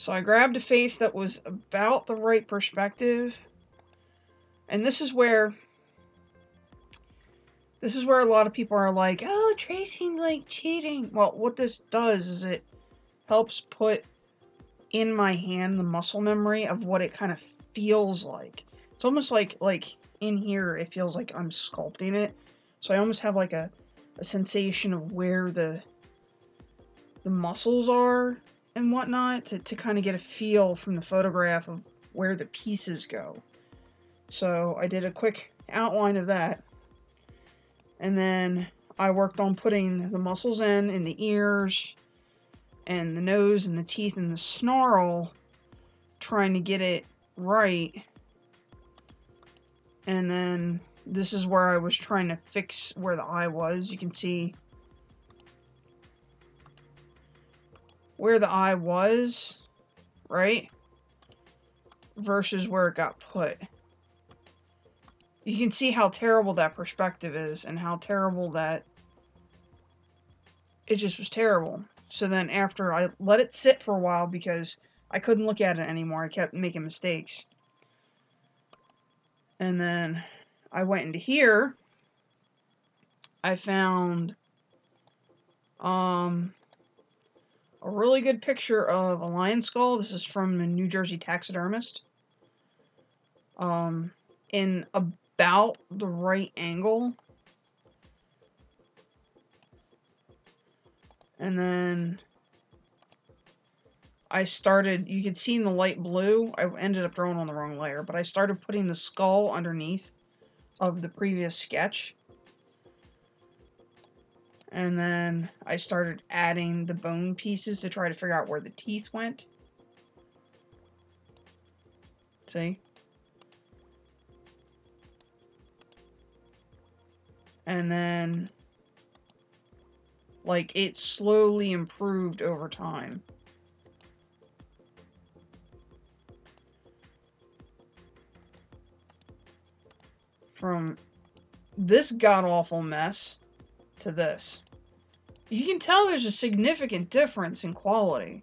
I grabbed a face that was about the right perspective. And this is where a lot of people are like, oh, tracing's like cheating. Well, what this does is it helps put in my hand the muscle memory of what it kind of feels like. It's almost like in here, it feels like I'm sculpting it. So I almost have like a sensation of where the muscles are and whatnot to kind of get a feel from the photograph of where the pieces go. So I did a quick outline of that. And then I worked on putting the muscles in the ears and the nose and the teeth and the snarl, trying to get it right. And then this is where I was trying to fix where the eye was. You can see where the eye was, right? Versus where it got put. You can see how terrible that perspective is and how terrible that... It just was terrible. So then after I let it sit for a while because I couldn't look at it anymore. I kept making mistakes. And then I went into here. I found a really good picture of a lion skull. This is from a New Jersey taxidermist. In about the right angle. And then I started, you could see in the light blue, I ended up drawing on the wrong layer, but I started putting the skull underneath of the previous sketch. And then I started adding the bone pieces to try to figure out where the teeth went. See? And then Like, it slowly improved over time. From this god-awful mess to this. You can tell there's a significant difference in quality.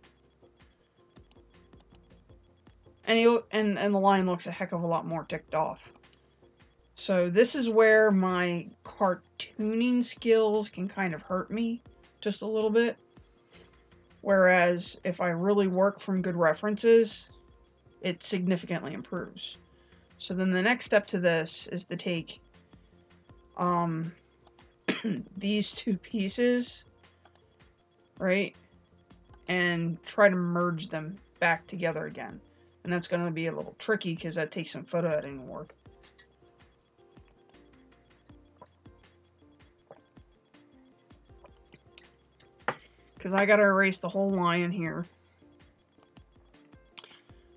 And the line looks a heck of a lot more ticked off. So this is where my cartooning skills can kind of hurt me just a little bit. Whereas if I really work from good references, it significantly improves. So then the next step to this is to take these two pieces, right, and try to merge them back together again. And that's going to be a little tricky because that takes some photo editing work. Because I got to erase the whole lion here.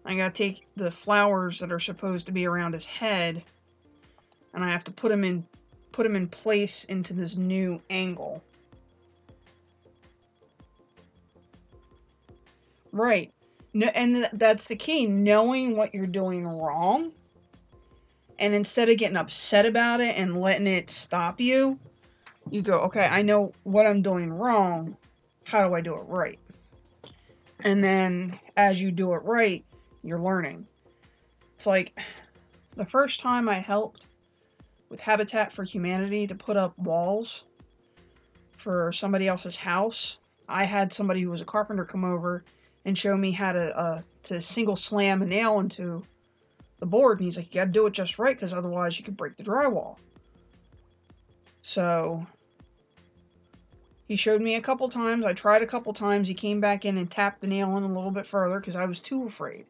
I got to take the flowers that are supposed to be around his head, and I have to put them in place into this new angle. Right. No, and that's the key, knowing what you're doing wrong, and instead of getting upset about it and letting it stop you, you go, okay, I know what I'm doing wrong. How do I do it right? And then as you do it right, you're learning. It's like the first time I helped with Habitat for Humanity to put up walls for somebody else's house, I had somebody who was a carpenter come over and show me how to single slam a nail into the board. And he's like, you gotta do it just right, because otherwise you could break the drywall. So he showed me a couple times. I tried a couple times. He came back in and tapped the nail in a little bit further because I was too afraid.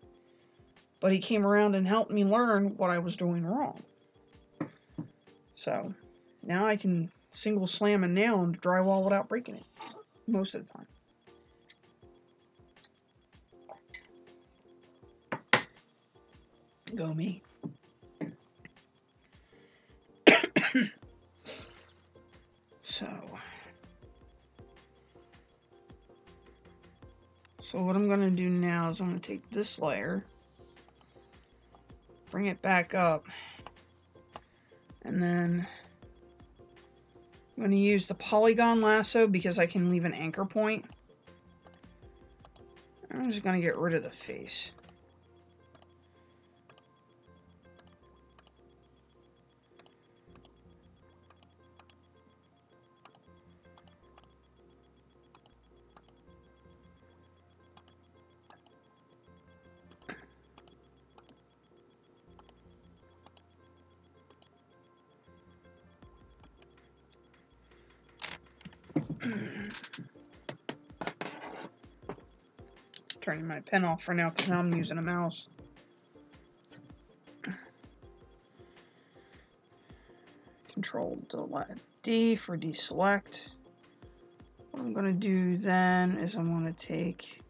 But he came around and helped me learn what I was doing wrong. So now I can single slam a nail into drywall without breaking it most of the time. Go me. So what I'm going to do now is I'm going to take this layer, bring it back up, and then I'm going to use the polygon lasso because I can leave an anchor point. I'm just going to get rid of the face. Turning my pen off for now because now I'm using a mouse. Control-D for deselect. What I'm going to do then is I'm going to take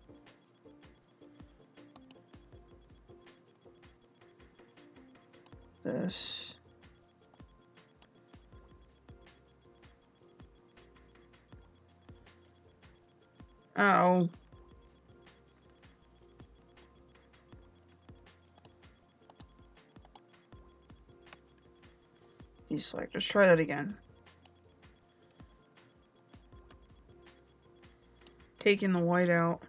this. Oh. Deselect. Let's try that again. Taking the white out.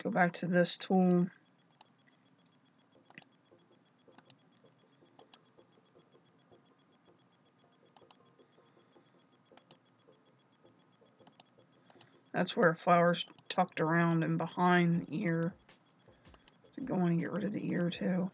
Go back to this tool. That's where flower's tucked around and behind the ear. So go on and get rid of the ear too.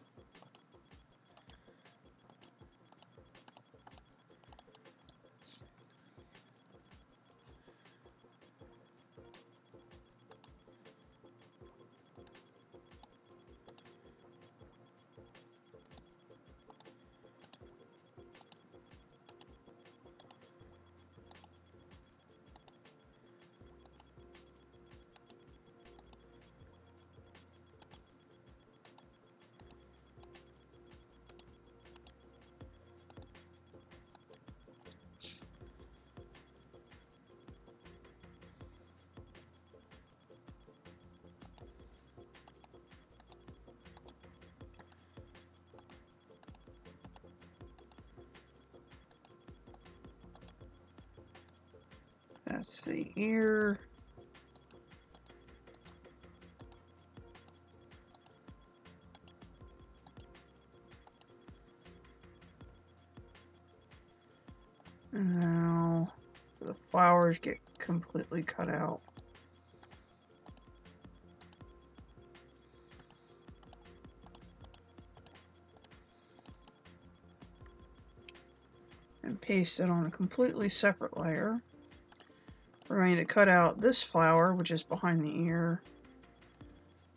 That's the ear. And now the flowers get completely cut out. And paste it on a completely separate layer. We're going to cut out this flower, which is behind the ear.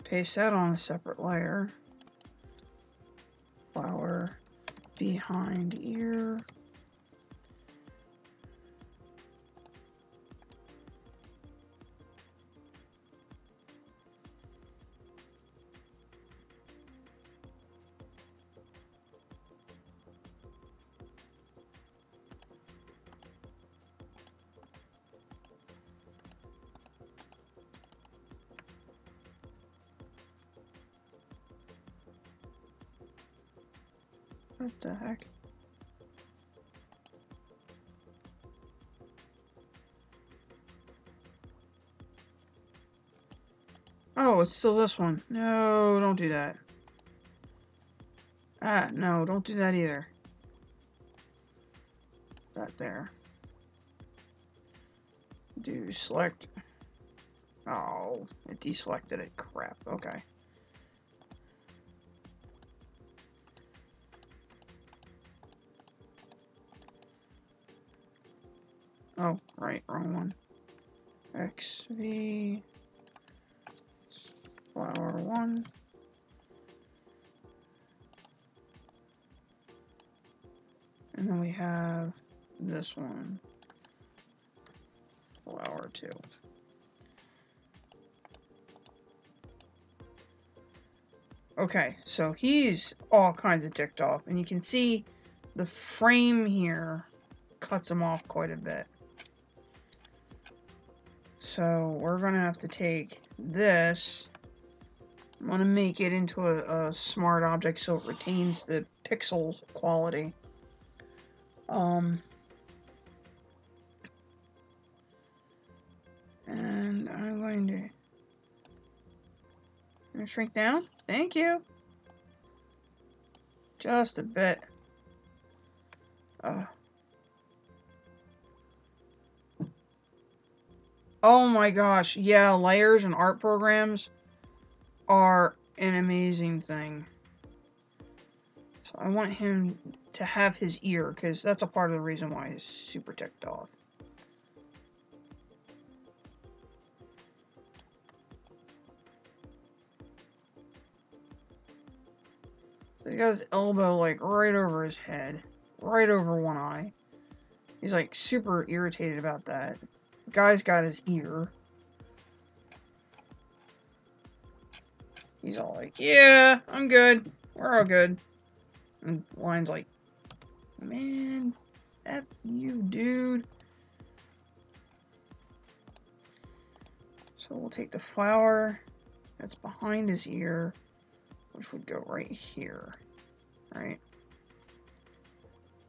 Paste that on a separate layer. Flower behind ear. What the heck? Oh, it's still this one. No, don't do that. Ah, no, don't do that either. That there. Do select. Oh, it deselected it. Crap. Okay. Oh, right, wrong one. XV flower 1. And then we have this one. Flower 2. Okay, so he's all kinds of ticked off, and you can see the frame here cuts him off quite a bit. So we're gonna have to take this. I'm gonna make it into a smart object so it retains the pixel quality. And I'm going to shrink down. Thank you. Just a bit. Oh my gosh, yeah, layers and art programs are an amazing thing. So I want him to have his ear, because that's a part of the reason why he's super ticked off. So he got his elbow like right over his head, right over one eye. He's like super irritated about that. The guy's got his ear. He's all like, yeah, I'm good. We're all good. And Lion's like, man, F you, dude. So we'll take the flower that's behind his ear, which would go right here, right?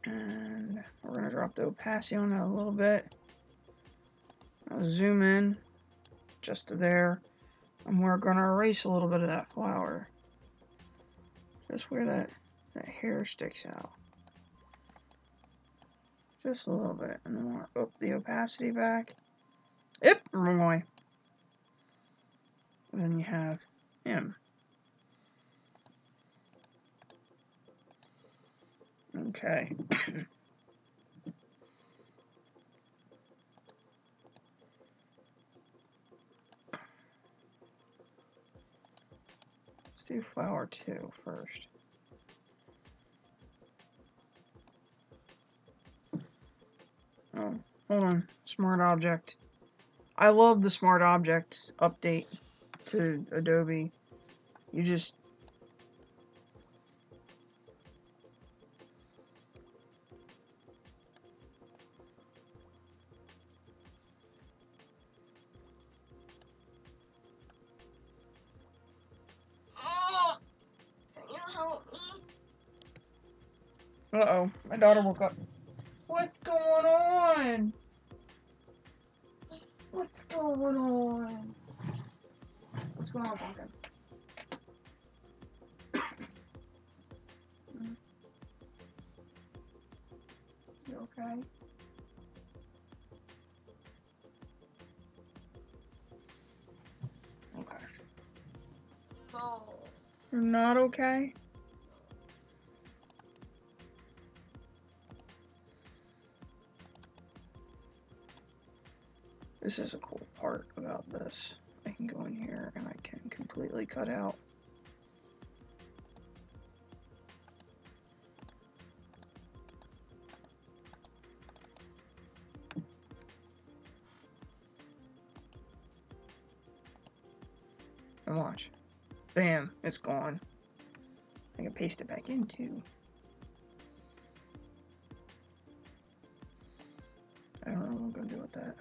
And we're going to drop the opacity on that a little bit. I'll zoom in just to there. And we're going to erase a little bit of that flower. Just where that hair sticks out. Just a little bit. And then we'll up the opacity back. Yep, wrong way. And then you have him. Okay. Let's do flower 2 first. Oh, hold on. Smart object. I love the smart object update to Adobe. You just... Uh-oh, my daughter woke up. What's going on? What's going on? What's going on, Pumpkin? You okay? Okay. No. You're not okay? This is a cool part about this. I can go in here and I can completely cut out. And watch. Bam, it's gone. I can paste it back in too. I don't know what I'm gonna do with that.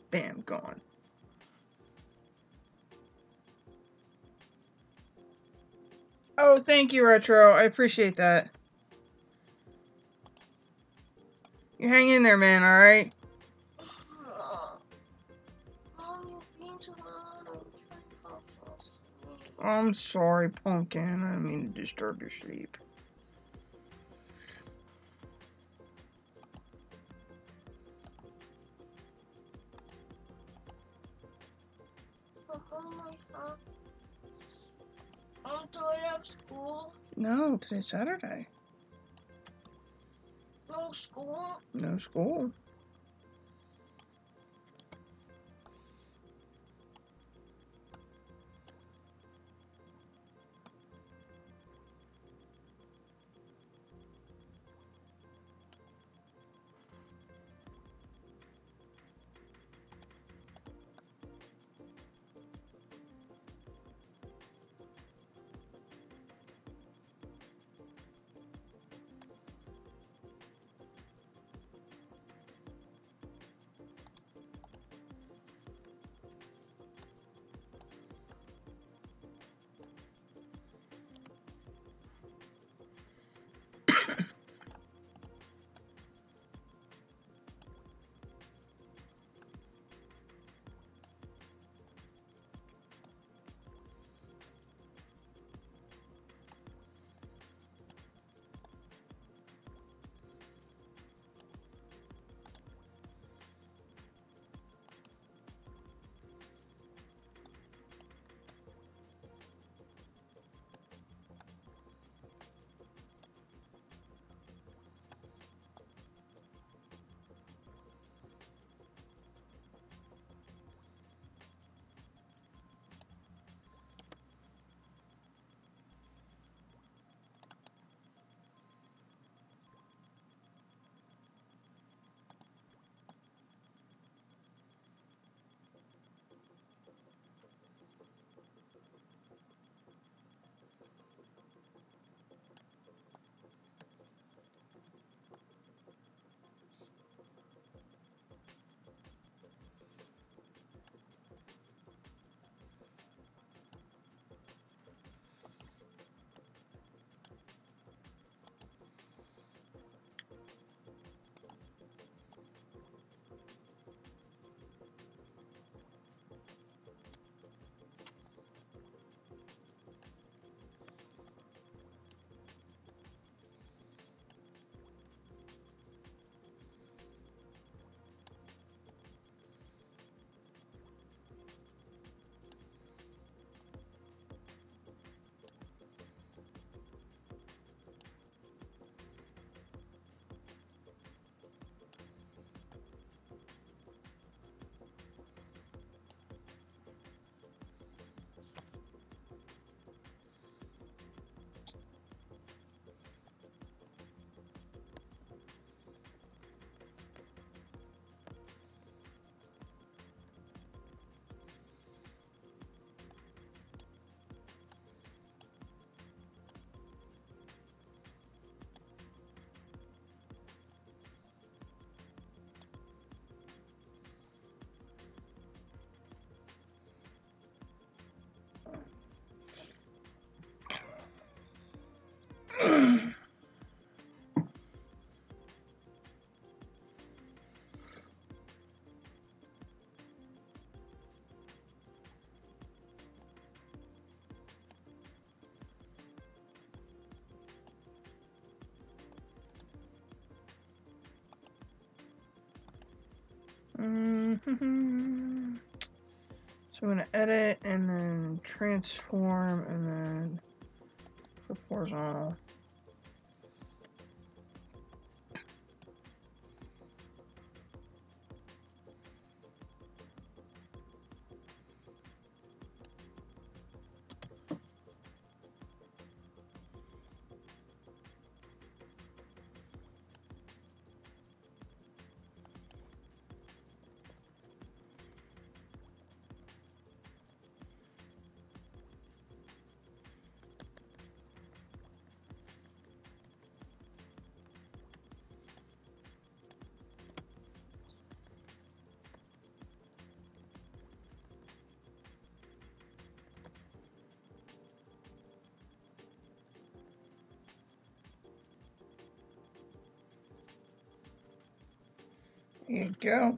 Bam, gone. Oh, thank you, Retro. I appreciate that. You hang in there, man, alright? I'm sorry, Pumpkin. I didn't mean to disturb your sleep. Do I have school? No, today's Saturday. No school? No school. So I'm going to edit and then transform and then flip horizontal. There you go.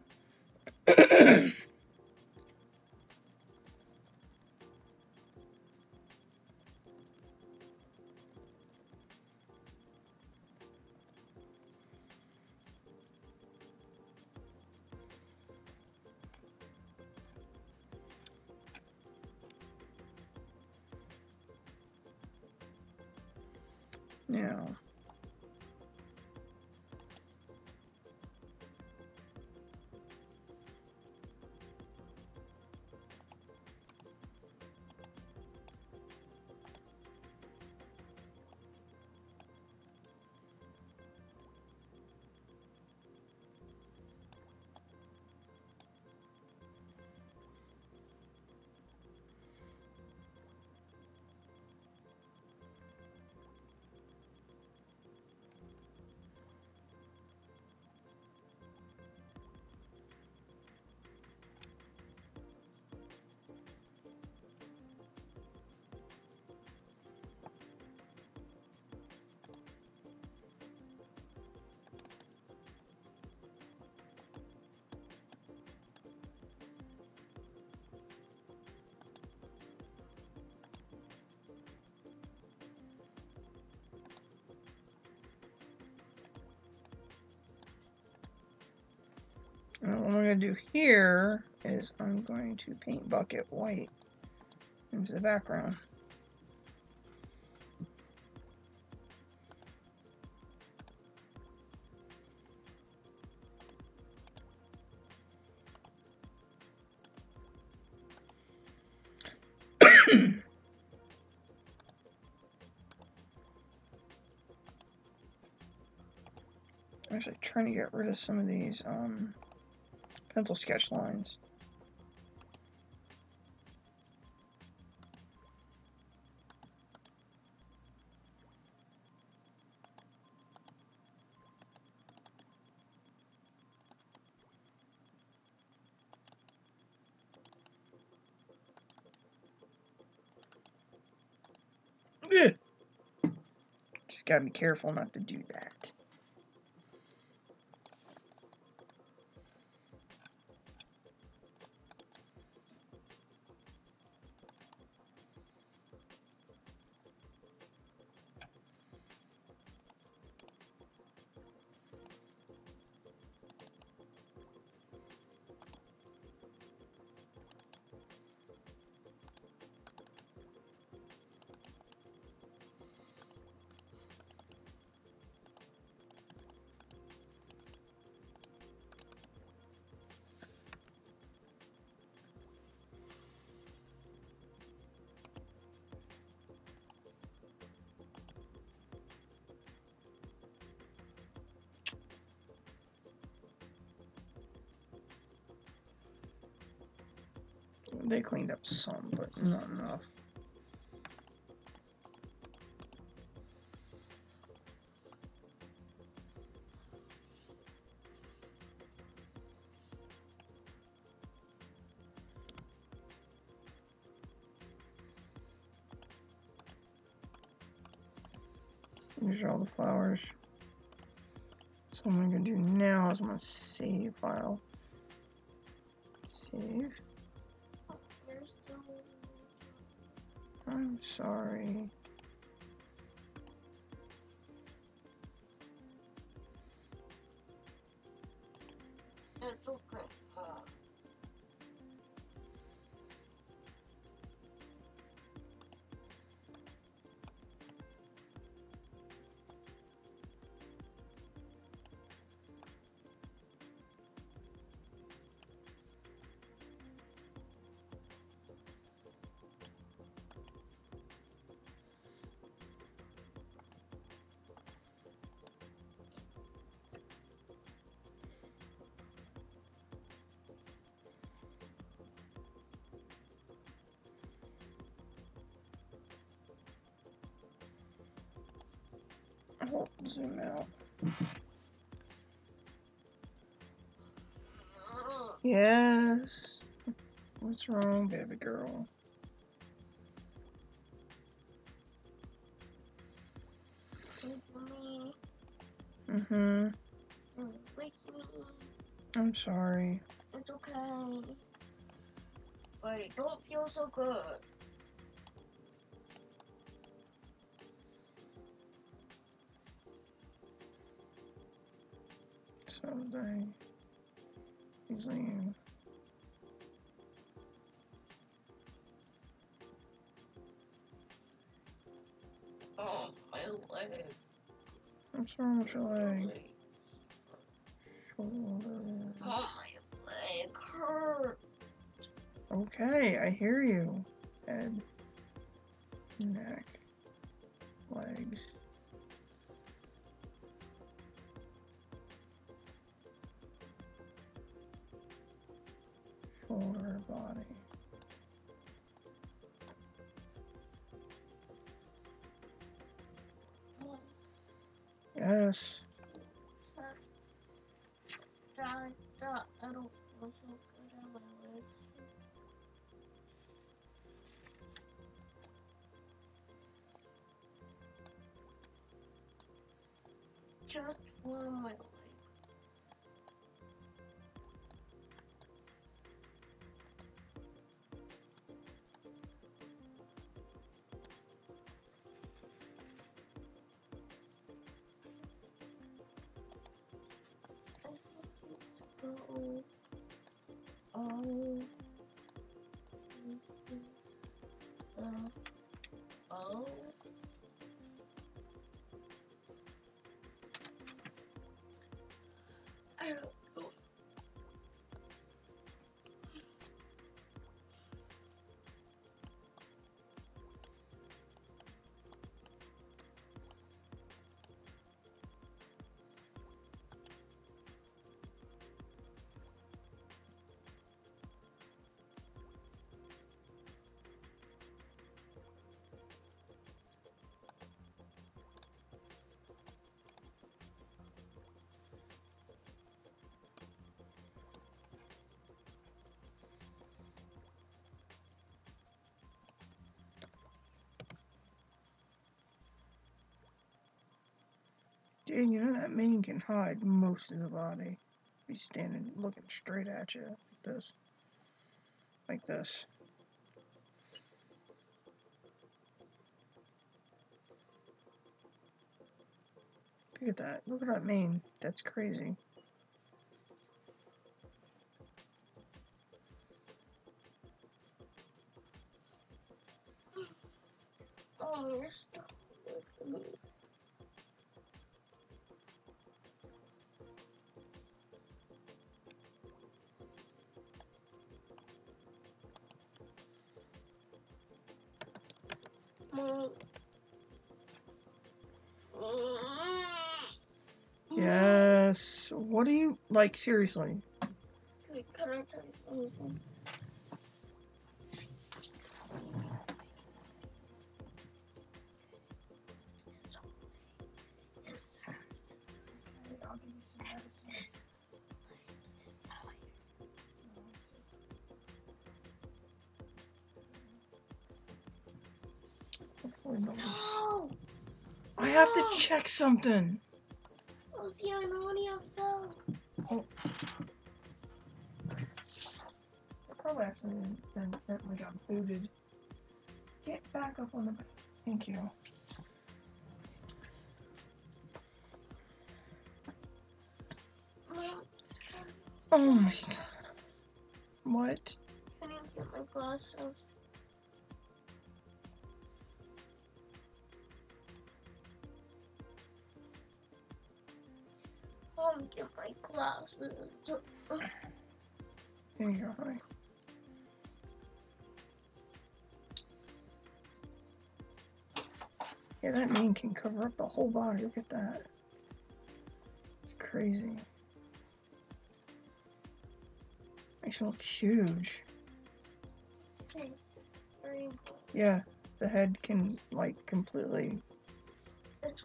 Now, what I'm going to do here is I'm going to paint bucket white into the background. I'm actually trying to get rid of some of these pencil sketch lines. Ugh. Just gotta be careful not to do that. They cleaned up some, but not enough. These are all the flowers. So what I'm gonna do now is I'm gonna save file. Save. Where's the... I'm sorry. It's okay. Oh, zoom out. Yes. What's wrong, baby girl? Me. Mm-hmm. Wake me. I'm sorry. It's okay. But I don't feel so good. So they easily. Oh, my leg. I'm sorry, what's your leg? Shoulder. Oh, my leg hurt. Okay, I hear you. Head, neck, legs. Shoulder, body. Yes. I don't feel so good on my legs. Just one of my legs. Oh. Oh. I don't know. Dude, you know that mane can hide most of the body. Be standing looking straight at you like this. Like this. Look at that. Look at that mane. That's crazy. Oh, you're stuck. Yes. What do you like? Seriously. Wait, can I tell you something? I'll give you some medicine. Hopefully nobody's... No! I have to check something. Oh, see, I know when you fell. Oh. I probably accidentally got booted. Get back up on the back. Thank you. Oh my god. What? Can you get my glasses? Get my glasses. There you go, honey. Yeah, that mane can cover up the whole body. Look at that. It's crazy. Makes it look huge. Okay. Yeah, the head can, like, completely... It's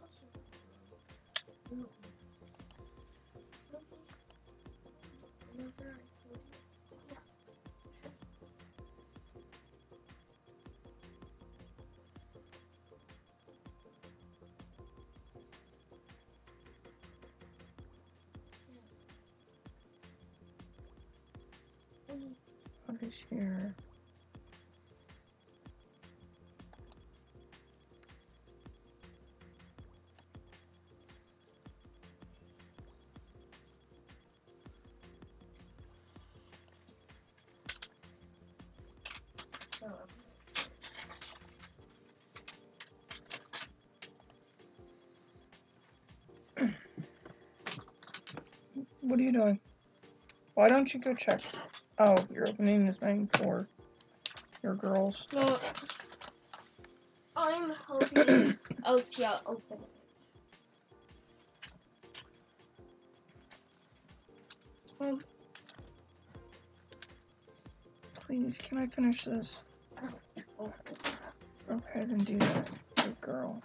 What is here? What are you doing? Why don't you go check? Oh, you're opening the thing for your girls. no. I'm helping. Oh, see, I'll open it. Please, can I finish this? Okay, then do that. Good girl.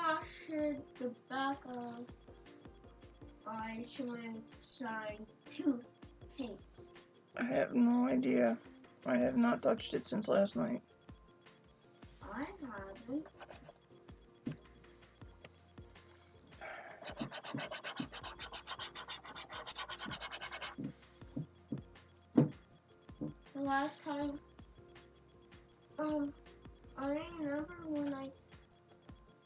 How should the back of I showing sign toothpaste? I have no idea. I have not touched it since last night. I haven't. The last time,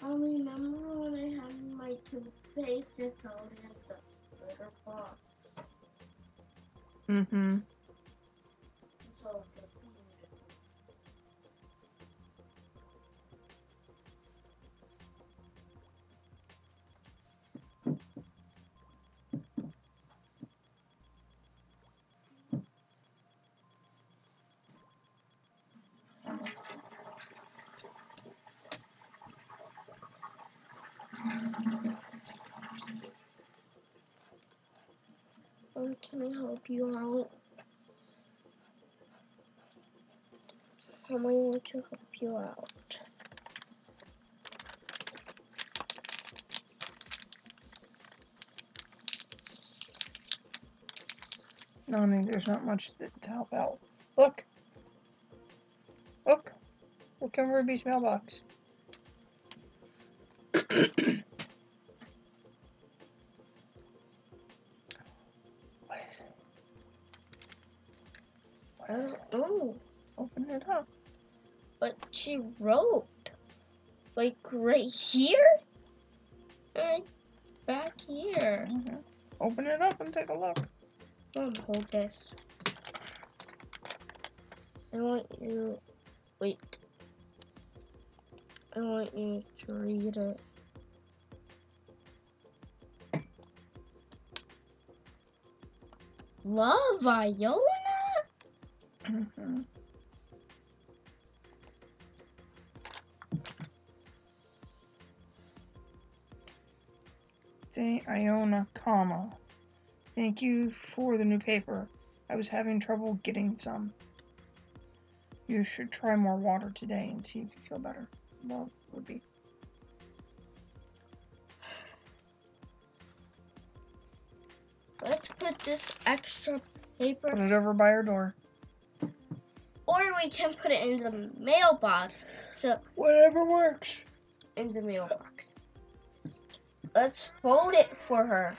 I remember when I had my toothpaste and fell in the litter box. Mm-hmm. So, can I help you out? How am I going to help you out? No, I mean, there's not much to help out. Look! Look! Look in Ruby's mailbox. What is it? What is it? Oh, Open it up. but she wrote, like, right here? Right back here. Mm-hmm. Open it up and take a look. Mom, hold this. I want you. Wait. I want you to read it. Love Viola? Mm-hmm. Iona, comma. Thank you for the new paper. I was having trouble getting some. You should try more water today and see if you feel better. Well, would be. Let's put this extra paper. Put it over by our door. Or we can put it in the mailbox. So Whatever works. in the mailbox. Let's fold it for her.